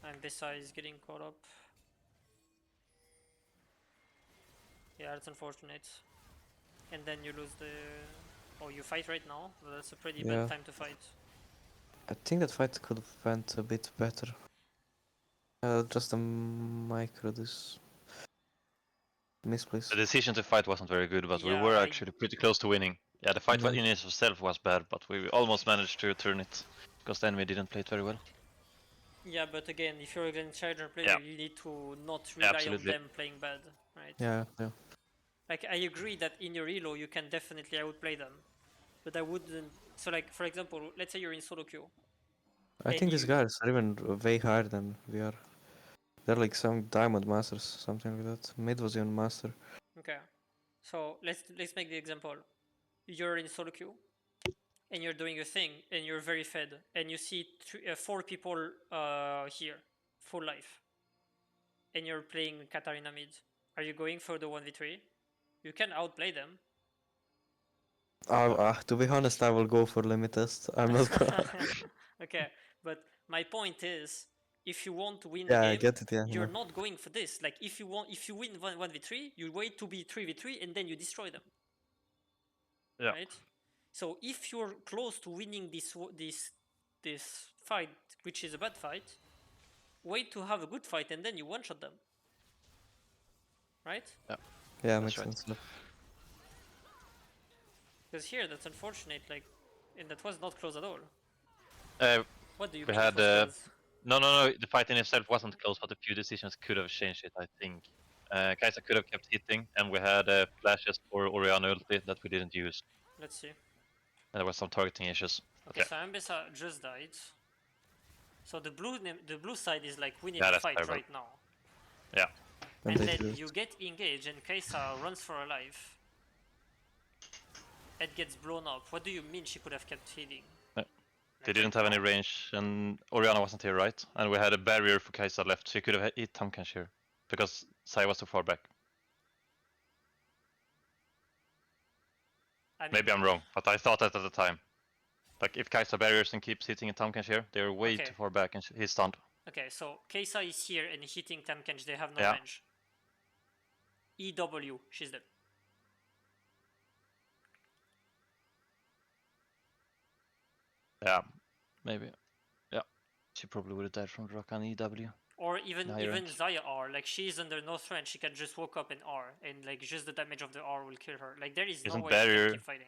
And Bessa is getting caught up. Yeah, it's unfortunate. And then you lose the. Oh, you fight right now? Well, that's a pretty Yeah. bad time to fight. I think that fight could have went a bit better. Just a micro this misplace. The decision to fight wasn't very good, but we Yeah, were actually pretty close to winning. Yeah, the fight Yeah. in itself was bad, but we almost managed to turn it because the enemy didn't play it very well. Yeah, but again, if you're a Grand Challenger player, Yeah. you need to not rely Absolutely. on them playing bad, right? Yeah. Like, I agree that in your elo, you can definitely outplay them. But I wouldn't. So, like, for example, let's say you're in solo queue. I And think these you- guys are even way higher than we are. They're like some diamond masters, something like that. Mid was even master. Okay. So, let's make the example. You're in solo queue. And you're doing a thing, and you're very fed, and you see 4 people here, full life, and you're playing Katarina mid. Are you going for the 1v3? You can outplay them. To be honest, I will go for limit test. I'm not gonna. Okay, but my point is, if you want to win Yeah, the I game, get it. Yeah, you're no. not going for this. Like, if you win 1v3, you wait to be 3v3, and then you destroy them. Yeah. Right? So if you're close to winning this fight, which is a bad fight, wait to have a good fight and then you one-shot them. Right? Yeah, That's makes right. sense. Because here, that's unfortunate, like, and that was not close at all. What do you We mean had, it was close? No, the fight in itself wasn't close, but a few decisions could have changed it, I think. Kai'Sa could have kept hitting, and we had flashes for Oriana ulti that we didn't use. Let's see. And there were some targeting issues. Okay, so Ambessa just died. So the blue side is like, we need Yeah, to that's fight terrible. right now. Yeah. And they then do it. you get engaged and Kaisa runs for her life. It gets blown up. What do you mean she could have kept feeding? Yeah. They Like, didn't right have any now. range, and Oriana wasn't here, right? And we had a barrier for Kaisa left, so he could have hit Tamkench here. Because Sai was too far back. I mean, Maybe I'm wrong, but I thought that at the time. Like, if Kaisa barriers and keeps hitting a Tamkench here, they're way Okay. too far back and he's stunned. Okay, so Kaisa is here and hitting Tamkench, they have no Yeah. range. EW, she's dead. Yeah, maybe. Yeah. She probably would have died from Rakan EW. Or even High rank. Zaya R, like she's under no threat, she can just walk up and R, and like just the damage of the R will kill her. Like there is no Isn't way she can barrier- keep fighting.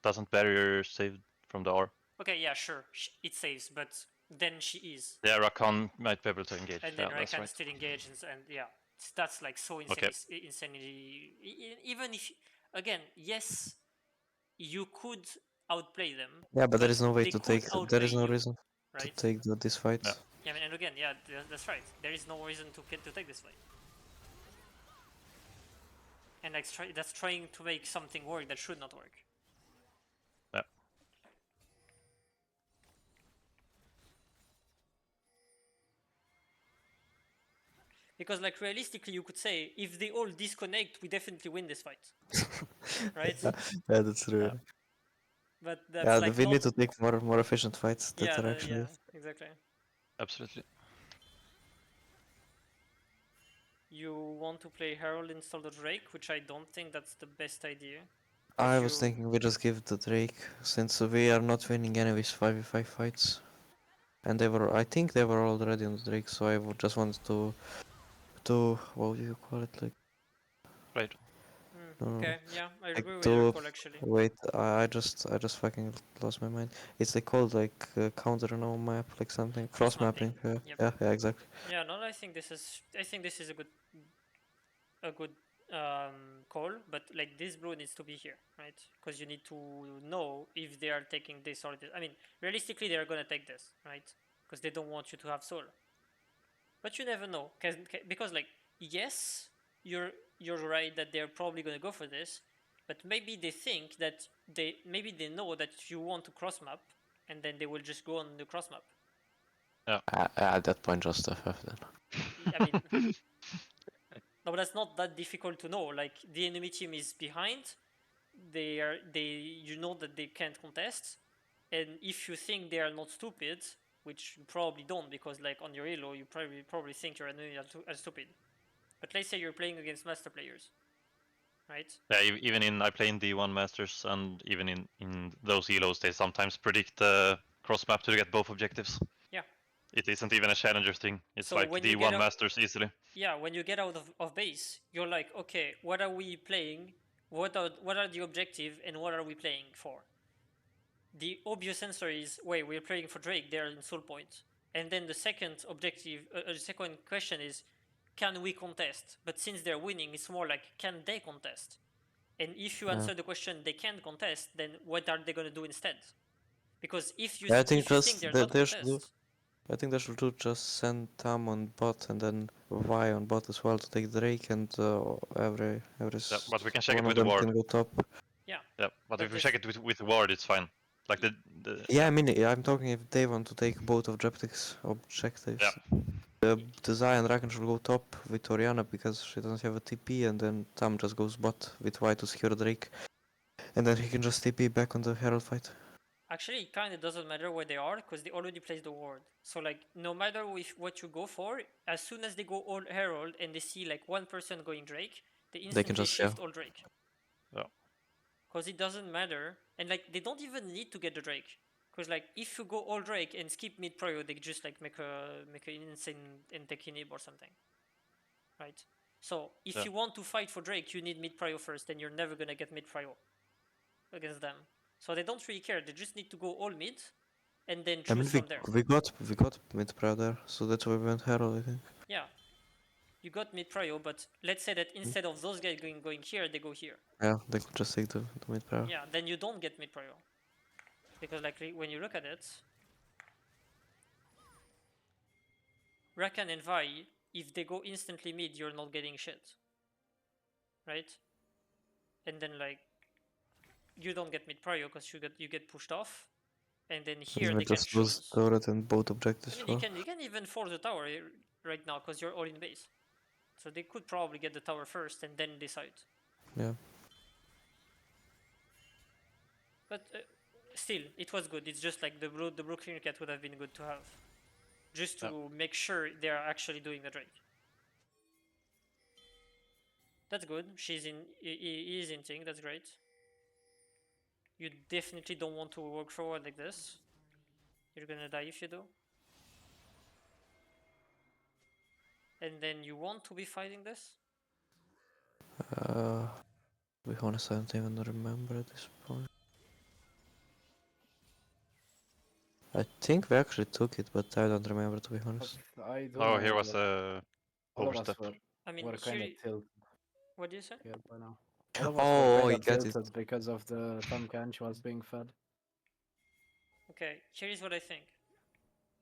Doesn't barrier save from the R? Okay, yeah, sure, it saves, but then she is. Yeah, Rakan might be able to engage. And then Yeah, that's Rakan right. still engages, and yeah, that's like so insane, Okay. insanity. Even if, again, yes, you could outplay them. Yeah, but there is no way they to could take. There outplay is no you, reason right? to take this fight. Yeah. Yeah, I mean, and again, yeah, that's right. There is no reason to take this fight. And like that's trying to make something work that should not work. Yeah. Because like realistically, you could say if they all disconnect, we definitely win this fight, right? Yeah, that's true. Yeah. But that's Yeah, like we not... need to take more efficient fights that yeah, are actually. yeah, exactly. Absolutely. You want to play Herald instead of Drake, which I don't think that's the best idea. I If was you- thinking we just give the Drake since we are not winning any with 5v5 fights, and I think they were already on the Drake, so I would just want to what do you call it, like Right. Okay, yeah, I like agree with your call actually. wait, I just fucking lost my mind. It's like called like counter no map, like something cross mapping. Cross-mapping, yep. Yeah, exactly. Yeah, no, I think this is a good call, but like this blue needs to be here, right? Because you need to know if they are taking this or this. I mean, realistically, they are gonna take this, right? Because they don't want you to have soul. But you never know, because like yes, you're right that they're probably gonna go for this, but maybe they think that maybe they know that you want to cross map, and then they will just go on the cross map. At that point, just FF then. I mean, no, but that's not that difficult to know. Like the enemy team is behind, you know that they can't contest, and if you think they are not stupid, which you probably don't, because like on your elo you probably think your enemy are stupid. But let's say you're playing against master players, right? Yeah, even I play in D1 Masters, and even in those elos, they sometimes predict cross map to get both objectives. Yeah. It isn't even a challenger thing. It's So like when you D1 get out- Masters easily. Yeah, when you get out of base, you're like, okay, what are we playing? What are the objective and what are we playing for? The obvious answer is, wait, we're playing for Drake, they're in soul point. And then the second objective, the second question is, can we contest? But since they're winning, it's more like, can they contest? And if you answer the question, they can't contest, then what are they going to do instead? Because if you, Yeah, I if think you think they're not they should do. contest, I think they should do just send Tam on bot and then Vi on bot as well to take Drake, and every Yeah, but we can check one it of with the them ward. can go top. Yeah, but But if we this- check it with ward, it's fine. Like the Yeah, I mean, I'm talking if they want to take both objectives. Yeah. The Zai and Rakan should go top with Oriana because she doesn't have a TP, and then Tam just goes bot with Vi to secure Drake, and then he can just TP back on the Herald fight. actually, it kind of doesn't matter where they are because they already placed the ward. So like, no matter what you go for, as soon as they go all Herald and they see like one person going Drake, they instantly just, shift all Drake. Yeah. Because it doesn't matter, and like they don't even need to get the Drake. Because like if you go all Drake and skip mid prio, they just like make an insane intake inhib or something, right? So if Yeah. you want to fight for Drake, you need mid prio first, and you're never gonna get mid prio against them. So they don't really care. They just need to go all mid, and then choose I mean, from there. we got mid pro there, so that's why we went Herald, I think. Yeah, you got mid prio, but let's say that instead of those guys going here, they go here. Yeah, they could just take the mid pro. Yeah, then you don't get mid prio. Because like when you look at it, Rakan and Vi, if they go instantly mid, you're not getting shit. Right? And then like you don't get mid prio because you get pushed off. And then here And we they can just lose choose. turret and both objectives. I mean, Well, you can even force the tower right now because you're all in base. So they could probably get the tower first and then decide. yeah. But still, it was good. It's just like the blue clear cat would have been good to have, just to make sure they are actually doing the Drake. That's good. She's in. He is inting. That's great. You definitely don't want to work forward like this. You're gonna die if you do. And then you want to be fighting this. To be honest, I don't even remember at this point. I think we actually took it, but I don't remember, to be honest. I don't Oh, know. here was like, a all of us overstep. I mean, were kind of here. tilted What do you say? here by now. All of us Oh, were I kind of get it. tilted because of the thumb can she was being fed. Okay, here is what I think.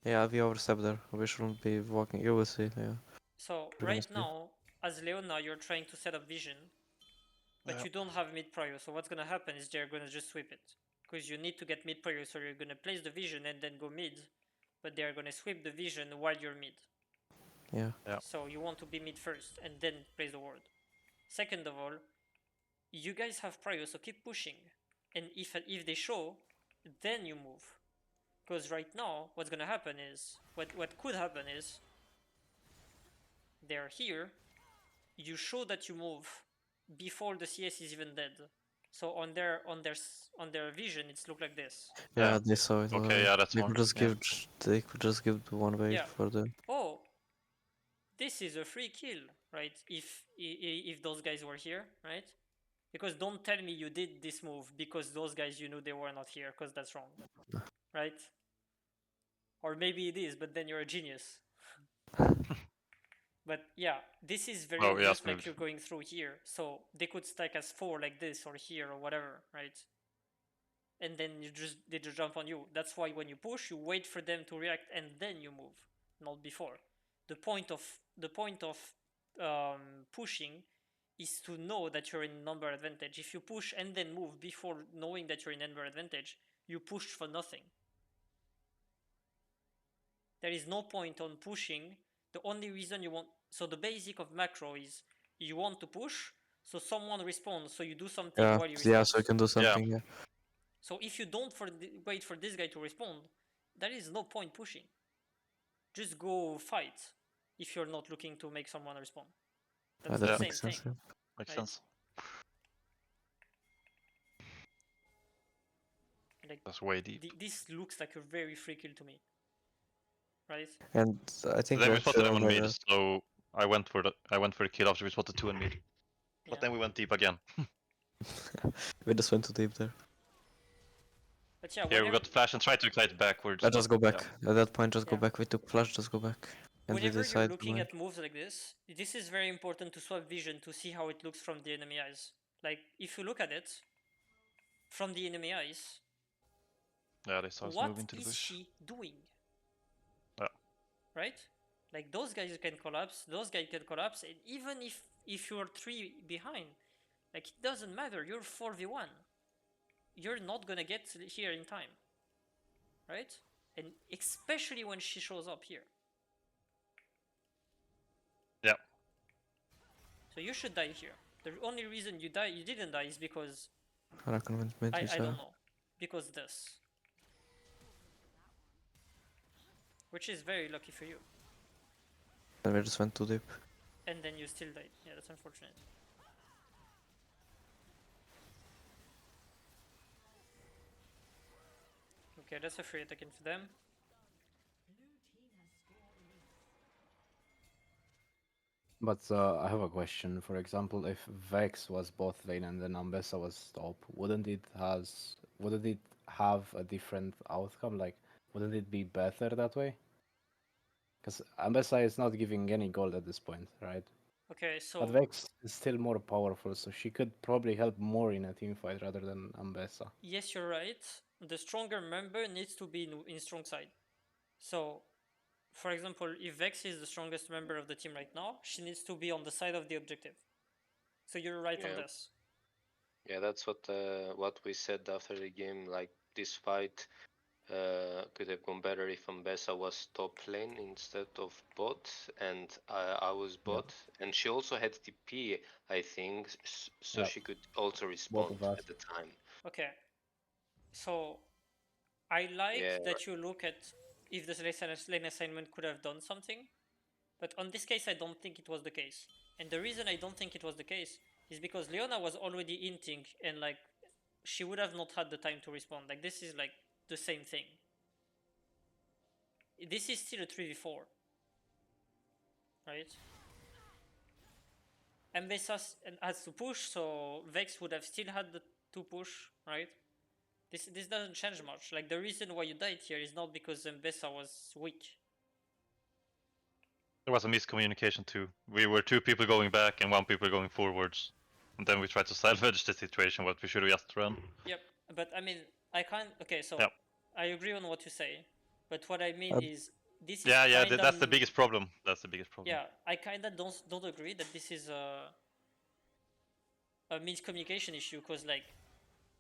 Yeah, we overstepped there. We shouldn't be walking. You will see, yeah. So We're gonna right see. now, as Leona, you're trying to set up vision, but Yeah. you don't have mid prio. So what's gonna happen is they're gonna just sweep it because you need to get mid prio. So you're gonna place the vision and then go mid, but they're gonna sweep the vision while you're mid. Yeah. Yeah. So you want to be mid first and then place the ward. Second of all, you guys have prio, so keep pushing. And if they show, then you move. Because right now, what's gonna happen is what could happen is they're here. You show that you move before the CS is even dead. So on their vision, it's look like this. Yeah, Yeah. they saw it. Okay, already. yeah, that's They more. could just Yeah. give. They could just give the one way Yeah. for them. Oh, this is a free kill, right? If those guys were here, right? Because don't tell me you did this move because those guys you knew they were not here, because that's wrong, right? Or maybe it is, but then you're a genius. But yeah, this is very Oh, yeah, obvious, like moved. you're going through here. So they could stack as 4 like this or here or whatever, right? And then they just jump on you. That's why when you push, you wait for them to react and then you move, not before. The point of pushing is to know that you're in number advantage. If you push and then move before knowing that you're in number advantage, you pushed for nothing. There is no point on pushing. The only reason you want, so the basic of macro is you want to push, so someone responds, so you do something Yeah. while you Yeah. respond. So you can do something. Yeah. So if you don't wait for this guy to respond, there is no point pushing. Just go fight if you're not looking to make someone respond. That's that the same makes sense. thing. Yeah. Makes Right. sense. Like That's way deep. this looks like a very free kill to me, right? And I think Then we actually spotted them won on by mid, that. so I went for the kill after we spotted 2 in mid. But Yeah. then we went deep again. We just went too deep there. But yeah, Here we whenever, got flash and tried to kite backwards. Let's just go but, back. At that point, just go Yeah. back. We took flash. Just go back. And we whenever you're decide. looking at moves like this is very important to swap vision to see how it looks from the enemy eyes. Like if you look at it from the enemy eyes, Yeah, they saw us what move into the is bush. she doing? Yeah. Right? Like those guys can collapse, those guys can collapse, and even if you're 3 behind, like it doesn't matter. You're 4v1. You're not gonna get here in time, right? And especially when she shows up here. Yeah. So you should die here. The only reason you didn't die is because Rakan went mid. I don't know, because this, which is very lucky for you. And we just went too deep. And then you still died. Yeah, that's unfortunate. Okay, that's a free attack in for them. But I have a question. For example, if Vex was bot lane and then Ambessa was top, wouldn't it have a different outcome? Like, wouldn't it be better that way? Because Ambessa is not giving any gold at this point, right? Okay, so But Vex is still more powerful, so she could probably help more in a team fight rather than Ambessa. yes, you're right. The stronger member needs to be in strong side. So for example, if Vex is the strongest member of the team right now, she needs to be on the side of the objective. So you're right on Yeah. this. Yeah, that's what we said after the game. Like this fight could have gone better if Ambessa was top lane instead of bot, and I was bot, and she also had TP, I think, so Yep. she could also Both respond of us. at the time. Okay. So I like Yeah. that you look at if the lane assignment could have done something, but on this case, I don't think it was the case. And the reason I don't think it was the case is because Leona was already inting, and like she would have not had the time to respond. Like this is like the same thing. This is still a 3v4, right? Mbessa has to push, so Vex would have still had to push, right? This doesn't change much. Like the reason why you died here is not because Mbessa was weak. There was a miscommunication too. We were 2 people going back and 1 people going forwards. And then we tried to salvage the situation, but we should have just run. Yep, but I mean, I can't. Okay, so Yep. I agree on what you say, but what I mean Uh, is this is Yeah, kinda that's the biggest problem. That's the biggest problem. Yeah, I kinda don't agree that this is a miscommunication issue, because like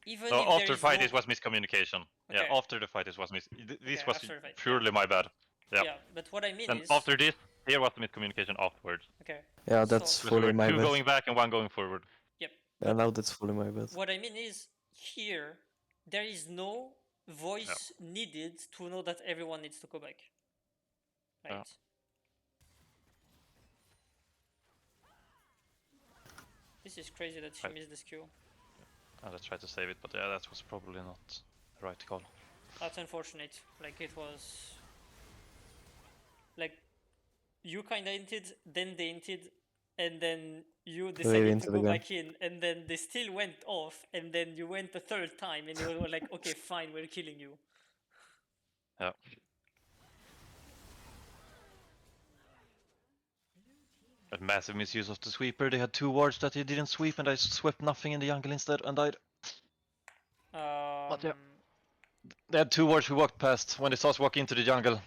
even No, if there after is fight no, it was miscommunication. Yeah, Okay. after the fight it was this Okay, was after the fight, purely my bad. Yeah. yeah, but what I mean And is after this, here was the miscommunication afterwards. okay. Yeah, So- that's Because we fully were my 2 bad. going back and 1 going forward. Yep. Yeah, now that's fully my bad. What I mean is here there is no voice needed to know that everyone needs to go back. Right. Yeah. This is crazy that she Right. missed this Q. I just tried to save it, but yeah, that was probably not the right call. That's unfortunate. Like it was like you kinda hinted, then they hinted, and then you decided to hinted go again. back in, and then they still went off, and then you went the third time, and you were like, okay, fine, we're killing you. Yeah. A massive misuse of the sweeper. They had 2 wards that he didn't sweep, and I swept nothing in the jungle instead and died. yeah. They had 2 wards who walked past when they saw us walk into the jungle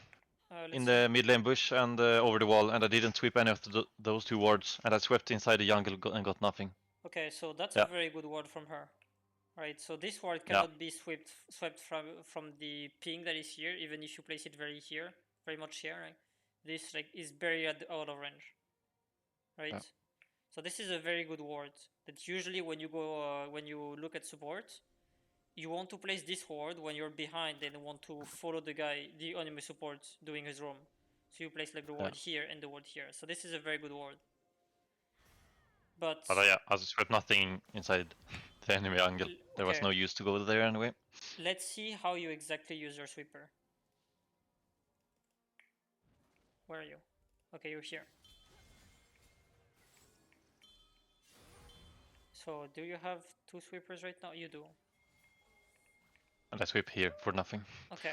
Let's in see. the mid lane bush and over the wall, and I didn't sweep any of those 2 wards, and I swept inside the jungle and got nothing. Okay, so that's Yeah. a very good word from her. Right, so this ward Yeah. cannot be swept from the ping that is here, even if you place it very much here. Right? This like is very out of range. Right. Yeah. So this is a very good ward. That usually when you go when you look at support, you want to place this ward when you're behind and want to follow the enemy support doing his roam. So you place like the ward here and the ward here. So this is a very good ward. But yeah, I swept nothing inside the enemy jungle. There was okay. no use to go there anyway. Let's see how you exactly use your sweeper. Where are you? Okay, you're here. So, do you have 2 sweepers right now? You do. And I sweep here for nothing. Okay.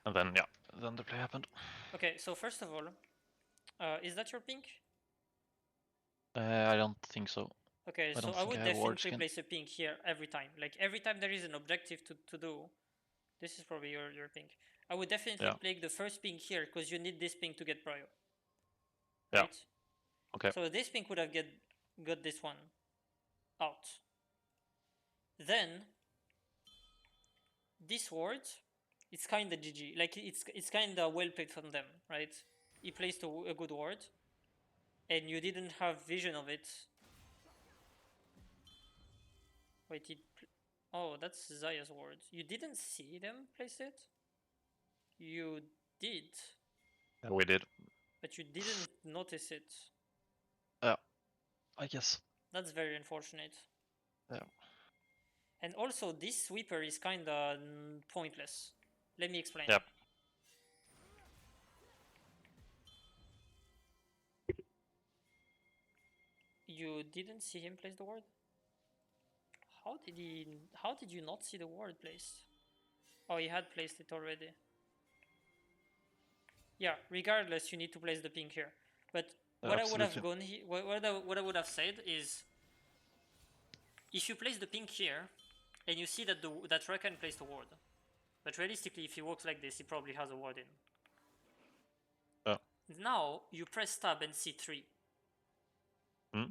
And then, yeah, then the play happened. Okay, so first of all, is that your pink? I don't think so. Okay, I so don't I think would I have ward definitely skin. place a pink here every time. Like every time there is an objective to do, this is probably your pink. I would definitely play the first pink here because you need this pink to get prio. Yeah. Right? Okay. So this pink would have got this one out. Then this ward, it's kind of GG. Like it's kind of well played from them, right? He placed a good ward, and you didn't have vision of it. Wait, oh, that's Zaya's ward. You didn't see them place it? You did. Yeah, we did. But you didn't notice it. Yeah, I guess. That's very unfortunate. Yeah. And also, this sweeper is kind of pointless. Let me explain. Yep. You didn't see him place the ward? How did you not see the ward placed? Oh, he had placed it already. Yeah, regardless, you need to place the pink here. But what I would have gone what I would have said is if you place the pink here, and you see that that Rakan placed a ward, but realistically, if he walks like this, he probably has a ward in. Yeah. Now you press tab and C3, Hmm?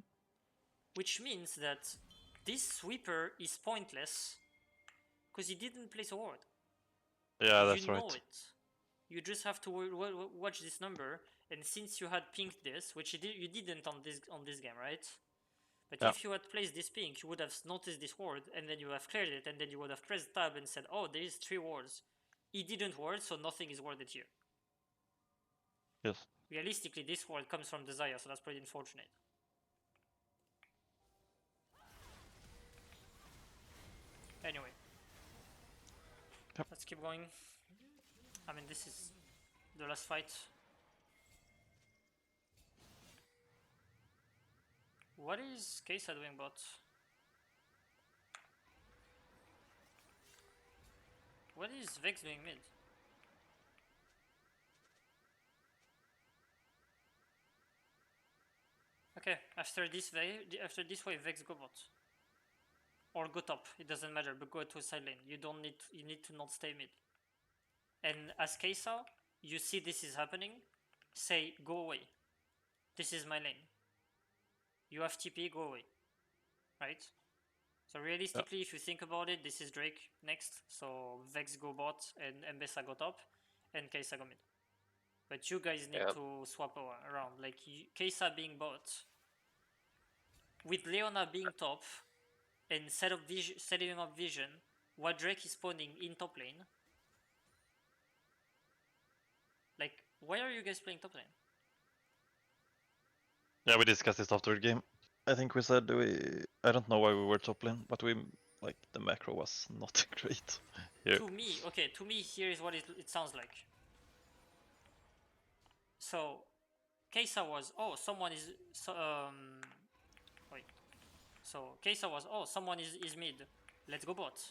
which means that this sweeper is pointless because he didn't place a ward. Yeah, that's you know right. it. You just have to watch this number, and since you had pinked this, which you didn't on this game, right? But Yeah. if you had placed this pink, you would have noticed this ward, and then you would have cleared it, and then you would have pressed tab and said, "Oh, there is 3 wards." He didn't ward, so nothing is warded here. Yes. Realistically, this ward comes from the Zaya, so that's pretty unfortunate. Anyway, Yep. let's keep going. I mean, this is the last fight. What is Kesa doing bot? What is Vex doing mid? Okay, after this wave, Vex go bot. Or go top, it doesn't matter, but go to a side lane. You need to not stay mid. And as Kesa, you see this is happening, say go away. This is my lane. You have TP, go away. Right? So realistically, if you think about it, this is Drake next. So Vex go bot and Mbessa go top and Kesa go mid. But you guys need to swap around. Like Kesa being bot, with Leona being top, and setting up vision, while Drake is spawning in top lane. Like, why are you guys playing top lane? Yeah, we discussed this after the game. I think we said I don't know why we were top lane, but like the macro was not great here. To me, here is what it sounds like. So, Kesa was, oh, someone is, wait. So, Kesa was, oh, someone is mid, let's go bot.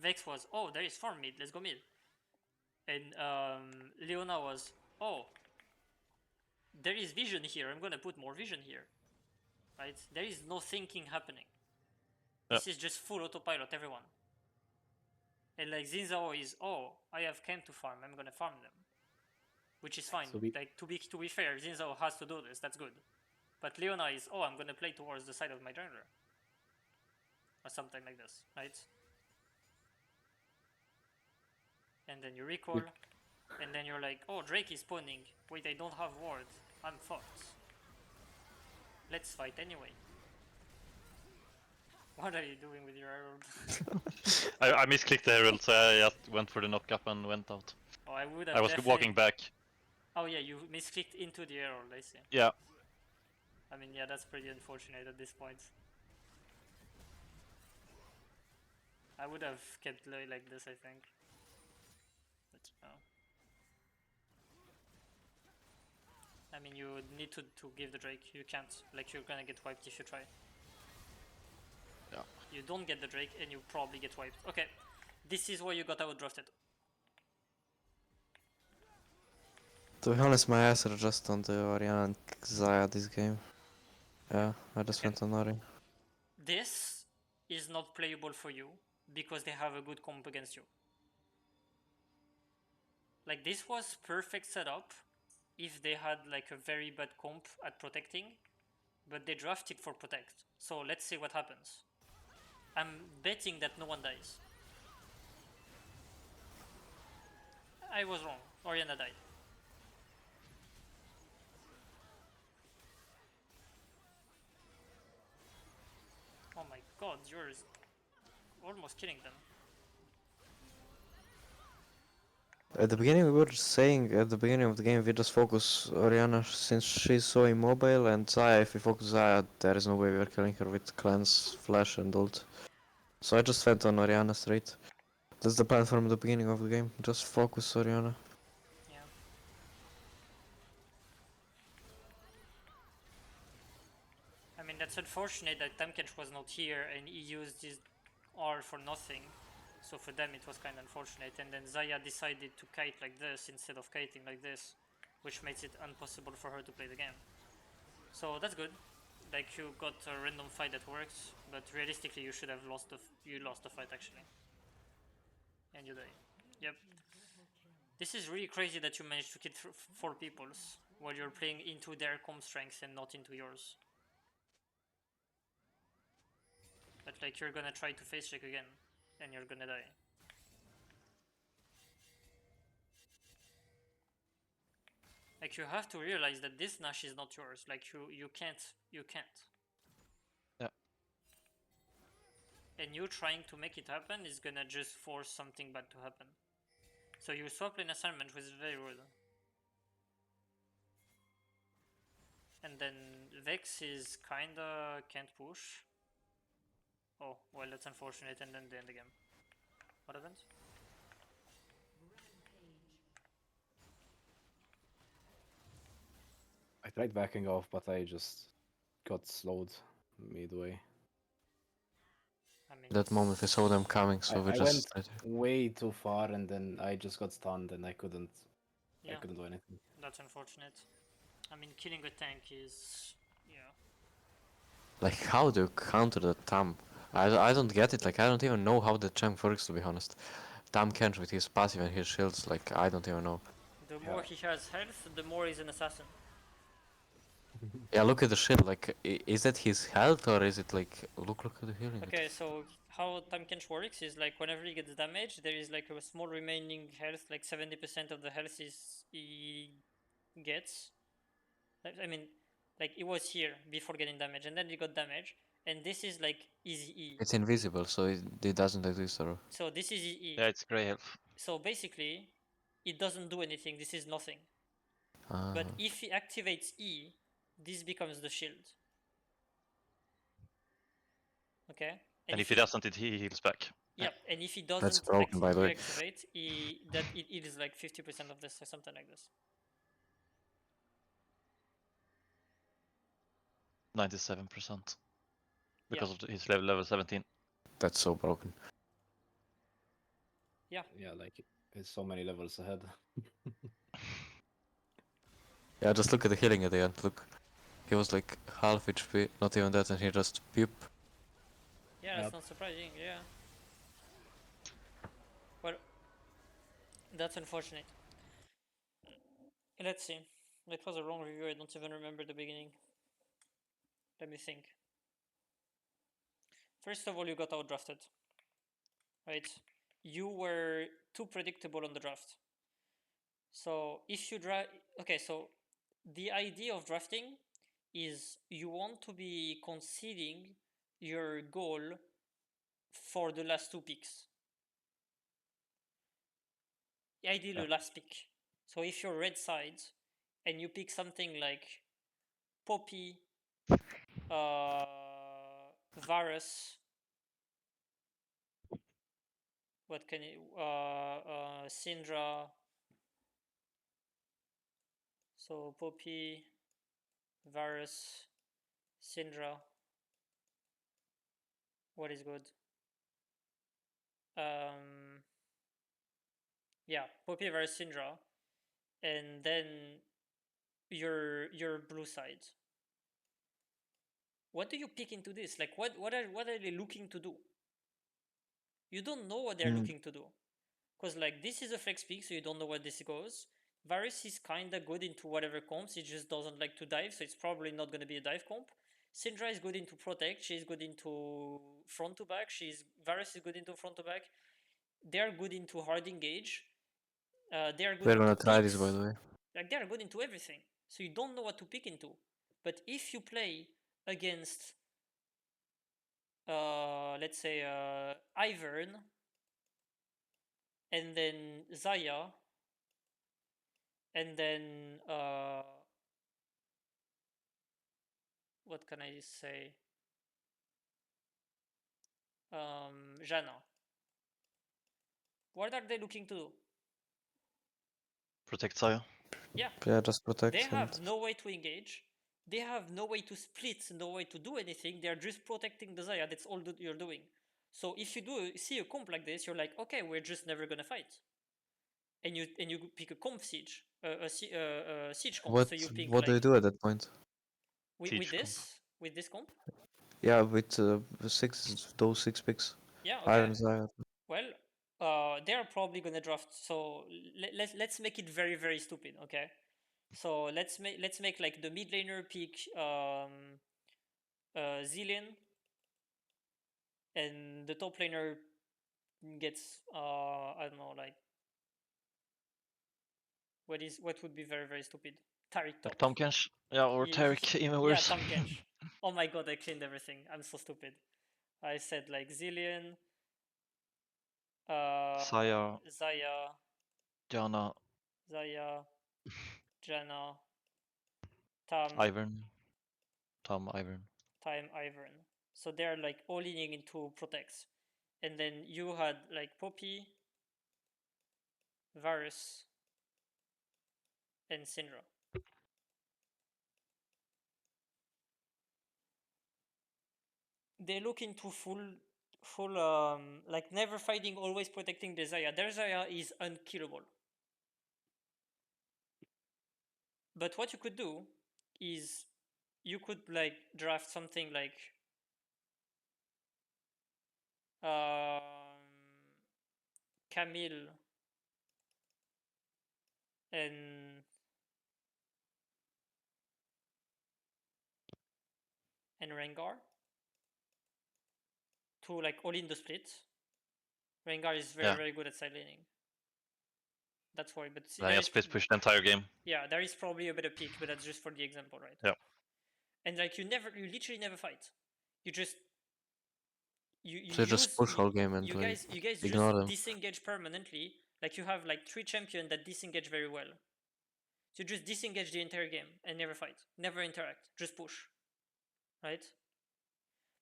Vex was, oh, there is farm mid, let's go mid. And Leona was, oh, there is vision here, I'm gonna put more vision here. Right? There is no thinking happening. This is just full autopilot, everyone. And like Zinzao is, oh, I have Ken to farm, I'm gonna farm them. Which is fine. So like to be fair, Zinzao has to do this, that's good. But Leona is, oh, I'm gonna play towards the side of my jungler. Or something like this, right? And then you recall, and then you're like, oh, Drake is spawning. Wait, I don't have ward. I'm fucked. Let's fight anyway. What are you doing with your Herald? I misclicked the herald, so I just went for the knock up and went out. Oh, I would have I was walking back. Oh yeah, you misclicked into the Herald, I see. Yeah. I mean, yeah, that's pretty unfortunate at this point. I would have kept Loi like this, I think. But no. I mean, you need to give the Drake. You can't. Like, you're gonna get wiped if you try. Yeah. You don't get the Drake, and you probably get wiped. Okay, this is why you got outdrafted. To be honest, my eyes are just on the Orianna and Xayah this game. Yeah, I just went on Ori. This is not playable for you because they have a good comp against you. Like, this was perfect setup if they had like a very bad comp at protecting, but they drafted for protect. So let's see what happens. I'm betting that no one dies. I was wrong. Orianna died. Oh my god, you're almost killing them. At the beginning, we were saying at the beginning of the game, we just focus Orianna since she's so immobile, and Xayah, if we focus Xayah, there is no way we are killing her with cleanse, flash, and ult. So I just went on Orianna straight. That's the plan from the beginning of the game. Just focus Orianna. Yeah. I mean, that's unfortunate that Tamkench was not here and he used his R for nothing. So for them it was kind of unfortunate. And then Xayah decided to kite like this instead of kiting like this, which makes it impossible for her to play the game. So that's good. Like you got a random fight that works, but realistically you should have lost you lost the fight actually, and you die. Yep. This is really crazy that you managed to kill 4 peoples while you're playing into their comp strengths and not into yours. But like you're gonna try to face check again, and you're gonna die. Like you have to realize that this Nash is not yours. Like you can't. Yeah. And you trying to make it happen is gonna just force something bad to happen. So you swap lane assignment, which is very rude. And then Vex is kinda can't push. Oh, well that's unfortunate, and then they end the game. What happened? I tried backing off, but I just got slowed midway. I mean, That moment we saw them coming, so we I just went way too far, and then I just got stunned, and I couldn't do anything. that's unfortunate. I mean, killing a tank is, yeah. like, how do you counter the Tam? I don't get it. Like, I don't even know how the champ works, to be honest. Tam can't with his passive and his shields. Like, I don't even know. The more he has health, the more he's an assassin. Yeah, look at the shield. Like, is that his health or is it like? Look at the healing. Okay, so how Tamkench works is like whenever he gets damaged, there is like a small remaining health, like 70% of the health he gets. I mean, like it was here before getting damaged, and then he got damaged, and this is like easy E. It's invisible, so it doesn't exist. Or So this is E. Yeah, it's grey health. So basically, it doesn't do anything. This is nothing. But if he activates E, this becomes the shield. Okay. And if he doesn't, it heals back. Yep, and if he That's doesn't broken, by the way. reactivate, it is like 50% of this or something like this. 97%. Because of his level 17. That's so broken. Yeah. Yeah, like it's so many levels ahead. Yeah, just look at the healing at the end. Look, he was like half HP, not even that, and he just peep. Yeah, that's not surprising. Yeah. Well, that's unfortunate. Let's see. That was a wrong review. I don't even remember the beginning. Let me think. First of all, you got outdrafted. Right? You were too predictable on the draft. So if you draft, okay, so the idea of drafting is you want to be conceding your goal for the last 2 picks. Ideally, last pick. So if you're red side and you pick something like Poppy, Varus, what can you, Syndra. So Poppy, Varus, Syndra. What is good? Yeah, Poppy Varus, Syndra, and then your blue side. What do you pick into this? Like, what are they looking to do? You don't know what they're looking to do, because like this is a flex pick, so you don't know where this goes. Varus is kinda good into whatever comps. He just doesn't like to dive, so it's probably not gonna be a dive comp. Syndra is good into protect. She's good into front to back. Varus is good into front to back. They're good into hard engage. They are good. We're into gonna try this, picks. by the way. Like they are good into everything, so you don't know what to pick into. But if you play against, let's say, Ivern, and then Zaya, and then what can I say? Jana. What are they looking to do? Protect Saya. Yeah. Yeah, just protect. They have and no way to engage. They have no way to split, no way to do anything. They are just protecting the Zaya. That's all you're doing. So if you see a comp like this, you're like, okay, we're just never gonna fight. And you pick a comp siege, a siege comp. What So you pick what do you like do at that point? with Siege comp. this. with this comp? Yeah, with those six picks. Yeah, okay. Iron Zion. Well, they're probably gonna draft. So let's make it very very stupid. Okay. So let's make like the mid laner pick Zillion, and the top laner gets I don't know, like what would be very very stupid. Tariq top. Like Tom Kench, yeah, or Tarek, even Yeah, worse. Tom Kench. Oh my god, I cleaned everything. I'm so stupid. I said like Zillion, Saya, Zaya, Jana, Zaya, Jana, Tam, Ivern, Tom, Ivern. Time, Ivern. So they're like all leaning into protects. And then you had like Poppy, Varus, and Syndra. They look into full like never fighting, always protecting the Zaya. Their Zaya is unkillable. But what you could do is you could like draft something like Camille and Rengar to like all in the split. Rengar is very Yeah. very good at side laning. That's why, but Then you split push the entire game. yeah, there is probably a better pick, but that's just for the example, right? Yeah. And like you literally never fight. You just you So just use push whole game and you like guys ignore just them. disengage permanently. Like you have like 3 champions that disengage very well. So you just disengage the entire game and never fight, never interact, just push, right?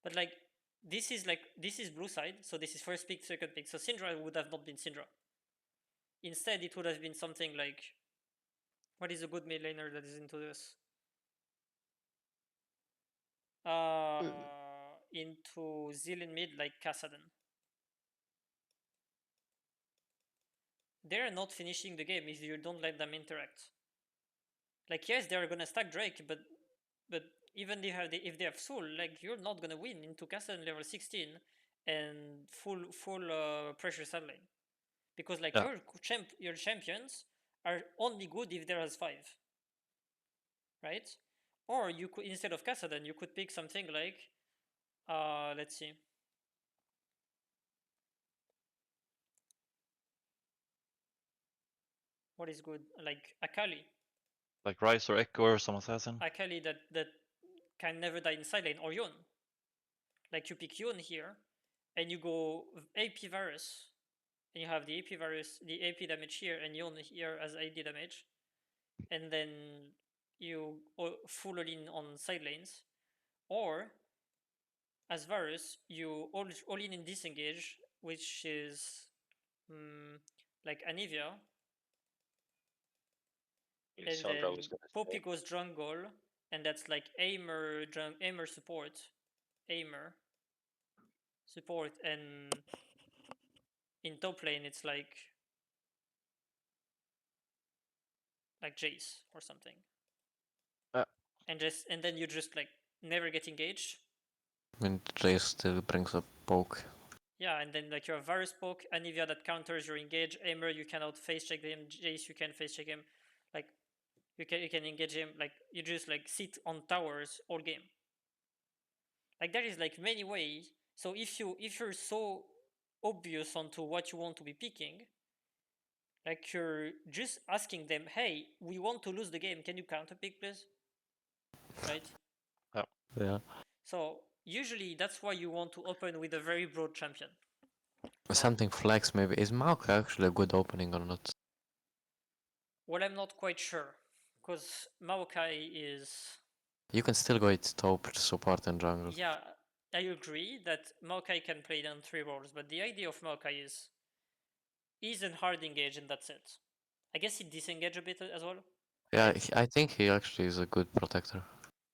But like this is blue side, so this is first pick, second pick. So Syndra would have not been Syndra. Instead, it would have been something like, what is a good mid laner that is into this? Into Zillion mid like Kassadin. They're not finishing the game if you don't let them interact. Like yes, they're gonna stack Drake, but even if they have Soul, like you're not gonna win into Kassadin level 16 and full pressure side lane. Because like Yeah. your champions are only good if there has 5. Right? Or you could, instead of Kassadin, you could pick something like let's see. What is good? Like Akali. Like Rise or Echo or some assassin. Akali that can never die in side lane, or Yone. Like you pick Yone here, and you go AP Varus, and you have the AP Varus, the AP damage here, and Yone here as AD damage, and then you full all in on side lanes, or as Varus you all in disengage, which is like Anivia, and Sandra then was gonna Poppy say. goes jungle, and that's like aimer support, aimer support, and in top lane it's like Jace or something. And then you just like never get engaged. And Jay still brings a poke. Yeah, and then like you have Varus poke, Anivia that counters your engage, aimer you cannot face check him, Jace you can face check him, like you can engage him, like you just like sit on towers all game. Like there is like many ways. So if you're so obvious onto what you want to be picking, like you're just asking them, hey, we want to lose the game, can you counter pick please? Right? Yeah. So usually that's why you want to open with a very broad champion. Something flex maybe. Is Maoka actually a good opening or not? Well, I'm not quite sure, because Maokai is. You can still go it top, support and jungle. Yeah, I agree that Maokai can play down 3 roles, but the idea of Maokai is isn't hard engage in that set. I guess he disengage a bit as well. Yeah, Right? I think he actually is a good protector.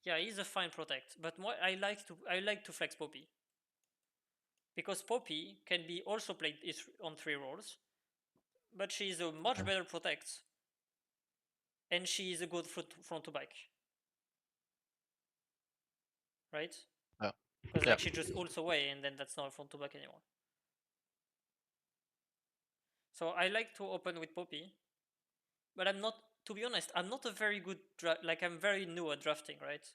Yeah, he's a fine protect, but more I like to flex Poppy, because Poppy can be also played on 3 roles, but she is a much Yeah. better protect, and she is a good front to back. right? Yeah. Because Yeah. like she just ults away, and then that's not front to back anymore. So I like to open with Poppy, but I'm not. To be honest, I'm not a very good like I'm very new at drafting, right?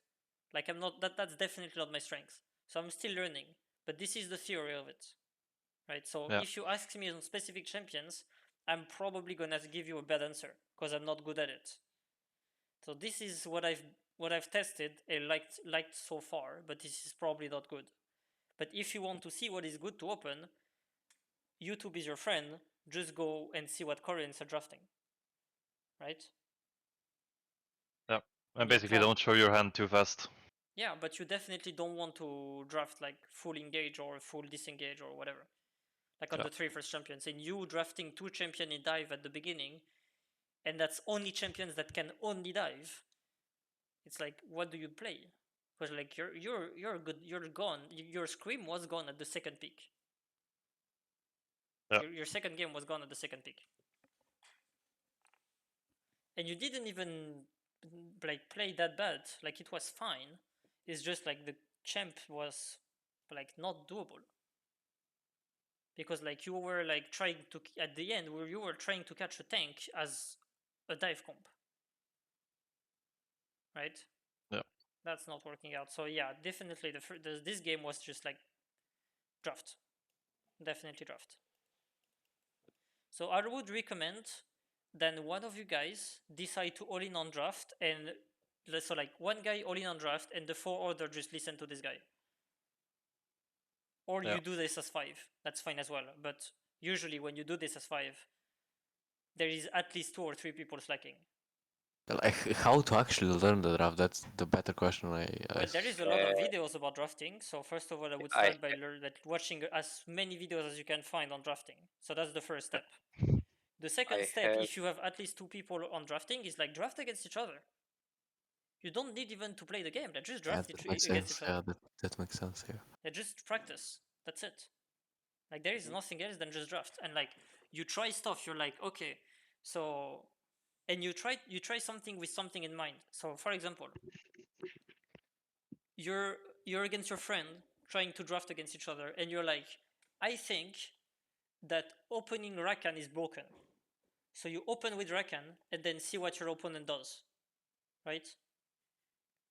Like I'm not that's definitely not my strength. So I'm still learning. But this is the theory of it, right? So Yeah. if you ask me on specific champions, I'm probably gonna give you a bad answer because I'm not good at it. So this is what I've tested and liked so far, but this is probably not good. But if you want to see what is good to open, YouTube is your friend. Just go and see what Koreans are drafting, right? Yeah. And You basically, can't. don't show your hand too fast. Yeah, but you definitely don't want to draft like full engage or full disengage or whatever. Like on Yeah. the 3 first champions, and you drafting 2 champion in dive at the beginning, and that's only champions that can only dive. It's like, what do you play? Because like you're good, you're gone. Your Scrim was gone at the second pick. Yeah. Your second game was gone at the second pick, and you didn't even like play that bad. Like it was fine. It's just like the champ was like not doable because like you were like trying to at the end where you were trying to catch a tank as a dive comp, right? Yeah. That's not working out. So yeah, definitely this game was just like draft, definitely draft. So I would recommend then one of you guys decide to all in on draft, and so like one guy all in on draft and the 4 other just listen to this guy. Or Yeah. you do this as 5. That's fine as well. But usually when you do this as 5, there is at least 2 or 3 people slacking. Like how to actually learn the draft? That's the better question. Well, there is a lot of videos about drafting. So first of all, I would start by watching as many videos as you can find on drafting. So that's the first step. The second step, if you have at least 2 people on drafting, is like draft against each other. You don't need even to play the game. Like just Yeah, draft that makes against sense. each other. Yeah, that makes sense. Yeah. Yeah, just practice. That's it. Like there is nothing else than just draft. And like you try stuff. You're like, okay, so, and you try something with something in mind. So for example, you're against your friend trying to draft against each other, and you're like, I think that opening Rakan is broken. So you open with Rakan and then see what your opponent does, right?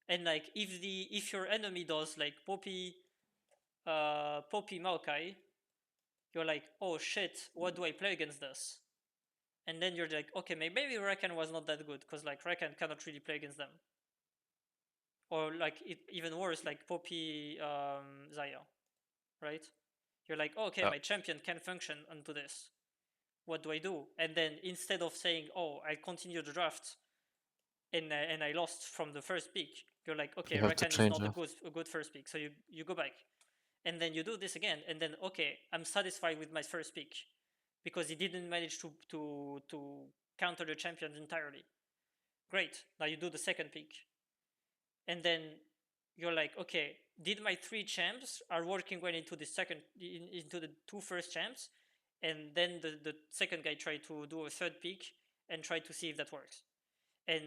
And like if your enemy does like Poppy Maokai, you're like, oh shit, what do I play against this? And then you're like, okay, maybe Rakan was not that good because like Rakan cannot really play against them. Or like even worse, like Poppy Zaya, right? You're like, oh, okay, Yeah. my champion can function onto this. What do I do? And then instead of saying, oh, I continue the draft and I lost from the first pick, you're like, okay, You have to Rakan is change not a that. good first pick. So you go back. And then you do this again, and then okay, I'm satisfied with my first pick because he didn't manage to counter the champions entirely. Great. Now you do the second pick, and then you're like, okay, did my 3 champs are working well into the into the 2 first champs, and then the second guy tried to do a third pick and try to see if that works, and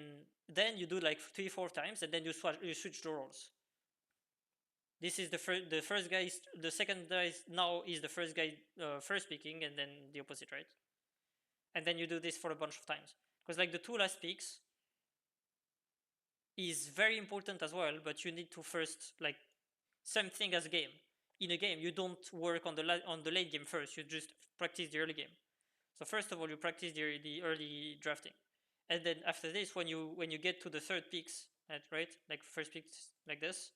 then you do like 3-4 times, and then you switch the roles. This is the first guy. The second guy now is the first guy first picking, and then the opposite, right? And then you do this for a bunch of times because like the 2 last picks is very important as well. But you need to first like same thing as a game. In a game, you don't work on the late game first. You just practice the early game. So first of all, you practice the early drafting, and then after this, when you get to the third picks, right, like first picks like this,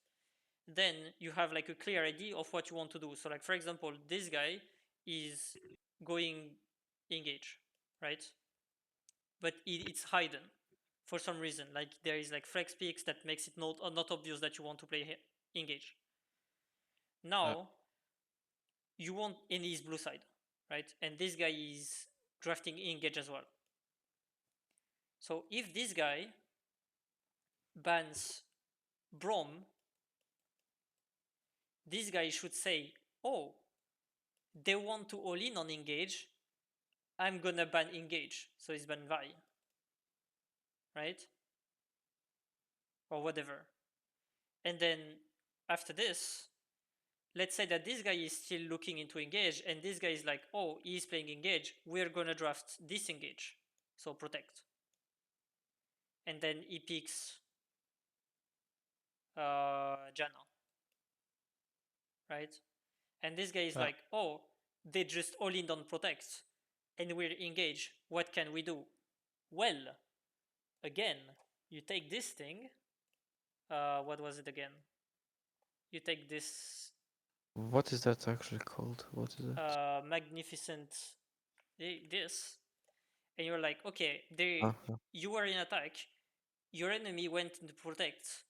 then you have like a clear idea of what you want to do. So like for example, this guy is going engage, right? But it's hidden for some reason. Like there is like flex picks that makes it not obvious that you want to play engage. Now you want in his blue side, right? And this guy is drafting engage as well. So if this guy bans Brom, this guy should say, oh, they want to all in on engage, I'm gonna ban engage, so it's ban Vi, right? Or whatever. And then after this, let's say that this guy is still looking into engage, and this guy is like, oh, he's playing engage. We're gonna draft disengage, so protect. And then he picks Janna, right? And this guy is like, oh, they just all in on protect, and we're engaged. What can we do? Well, again, you take this thing. What was it again? You take this What is that actually called? What is that? magnificent this, and you're like, okay, Uh-huh. you are in attack. Your enemy went into protect.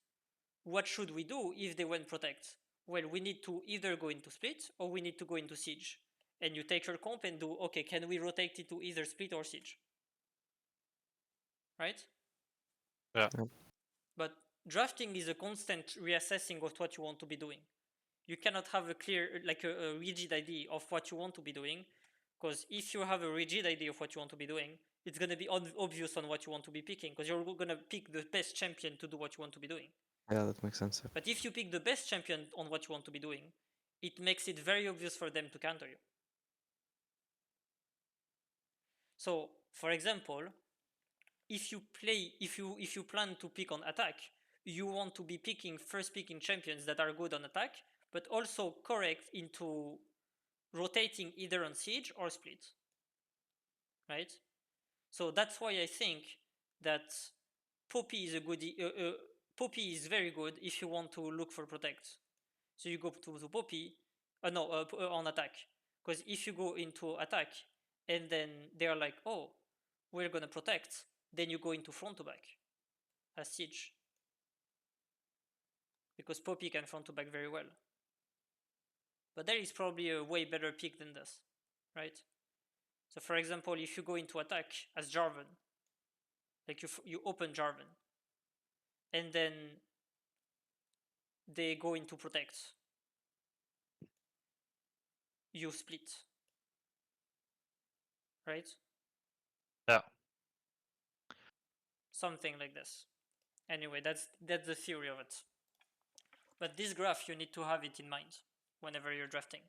What should we do if they went protect? Well, we need to either go into split or we need to go into siege. And you take your comp and do, okay, can we rotate it to either split or siege? Right? Yeah. But drafting is a constant reassessing of what you want to be doing. You cannot have a clear, like a rigid idea of what you want to be doing, because if you have a rigid idea of what you want to be doing, it's going to be obvious on what you want to be picking, because you're going to pick the best champion to do what you want to be doing. Yeah, that makes sense. But if you pick the best champion on what you want to be doing, it makes it very obvious for them to counter you. So, for example, if you plan to pick on attack, you want to be first picking champions that are good on attack, but also correct into rotating either on siege or split. Right? So that's why I think that Poppy is a good. Poppy is very good if you want to look for protect. So you go to Poppy, on attack. Because if you go into attack and then they're like, oh, we're gonna protect, then you go into front to back as siege. Because Poppy can front to back very well. But there is probably a way better pick than this, right? So for example, if you go into attack as Jarvan, like you open Jarvan, and then they go into protect, you split, right? Yeah. Something like this. Anyway, that's the theory of it. But this graph, you need to have it in mind whenever you're drafting.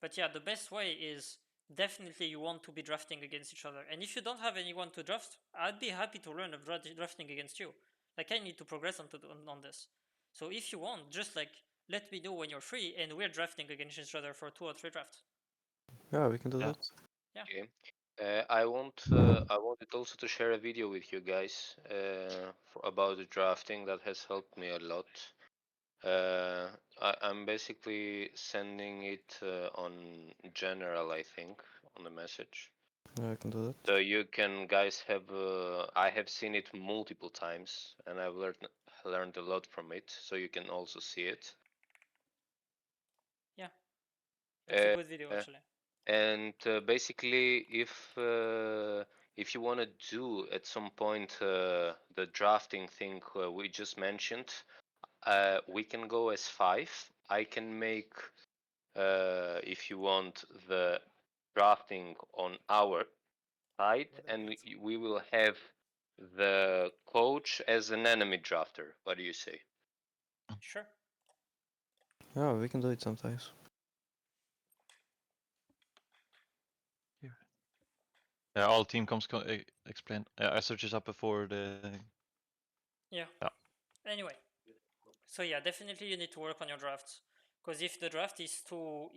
But yeah, the best way is definitely you want to be drafting against each other. And if you don't have anyone to draft, I'd be happy to learn of drafting against you. Like I need to progress on this. So if you want, just like let me know when you're free and we're drafting against each other for 2 or 3 drafts. Yeah, we can do Yeah. that. Yeah. Okay. I wanted also to share a video with you guys about the drafting that has helped me a lot. I'm basically sending it on general, I think, on the message. Yeah, I can do that. So you can guys have I have seen it multiple times and I've learned a lot from it. So you can also see it. Yeah. That's a Uh, good video uh, actually. And basically, if you want to do at some point the drafting thing we just mentioned, we can go as 5. I can make, if you want, the drafting on our side, and we will have the coach as an enemy drafter. What do you say? Sure. Yeah, we can do it sometimes. Yeah, all team comps explained. I searched this up before the. Yeah. Yeah. Anyway, so yeah, definitely you need to work on your drafts, because if the draft is too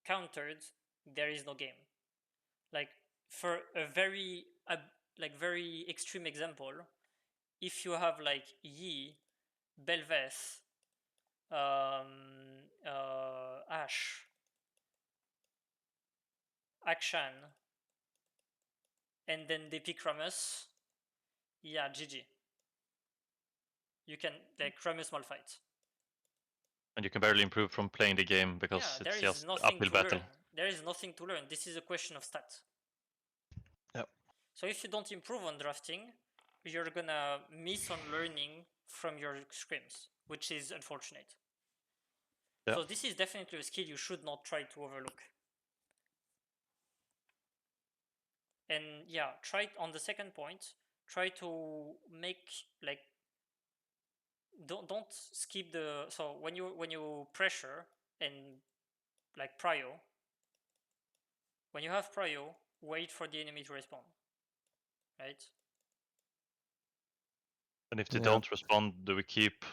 countered, there is no game. Like for a very very extreme example, if you have like Yi, Belveth, Ash, Akshan, and then they pick Ramus, yeah, GG. You can like Ramus Malphite. And you can barely improve from playing the game because Yeah, there it's is just nothing uphill to battle. learn. There is nothing to learn. This is a question of stats. Yep. So if you don't improve on drafting, you're gonna miss on learning from your scrims, which is unfortunate. Yeah. So this is definitely a skill you should not try to overlook. And yeah, try on the second point, try to make like don't skip the. So when you pressure and like prio, when you have prio, wait for the enemy to respawn, right? And if they Yeah. don't respond, do we keep?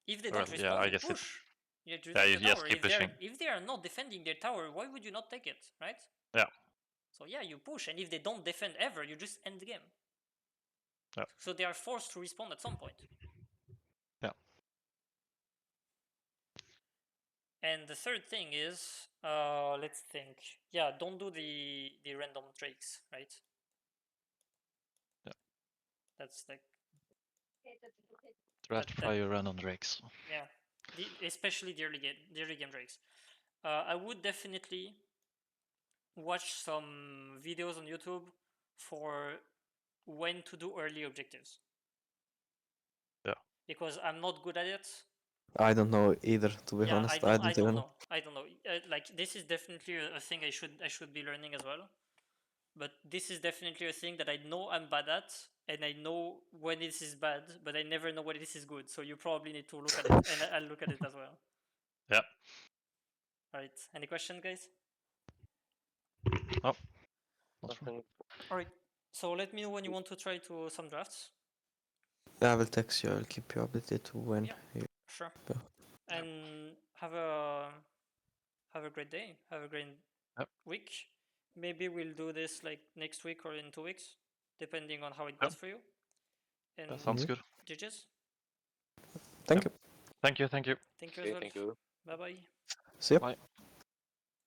If they Well, don't yeah, respond, I you guess it- push. You Yeah, take you the just tower. keep pushing. If they are not defending their tower, why would you not take it, right? Yeah. So yeah, you push, and if they don't defend ever, you just end the game. Yeah. So they are forced to respond at some point. Yeah. And the third thing is, let's think. Yeah, don't do the random drakes, right? Yeah. That's like Draft that- prior run on Drakes. yeah, especially the early game drakes. I would definitely watch some videos on YouTube for when to do early objectives. Yeah. Because I'm not good at it. I don't know either, to be Yeah, honest. I don't don't even. know. I don't know. Like this is definitely a thing I should be learning as well. But this is definitely a thing that I know I'm bad at, and I know when this is bad, but I never know when this is good. So you probably need to look at it, and I'll look at it as well. Yeah. All right. Any questions, guys? Oh. Not sure. Nothing. All right. So let me know when you want to try to some drafts. I will text you. I'll keep you updated when. Yeah. you- Sure. Yeah. And have a great day. Have a great Yep. week. Maybe we'll do this like next week or in 2 weeks, depending on how it Yep. goes for you. And That sounds Yeah. good. GG's. Thank Yep. you. Thank you. Thank you. Thank you as Okay, well. thank you. Bye bye. See ya. Bye.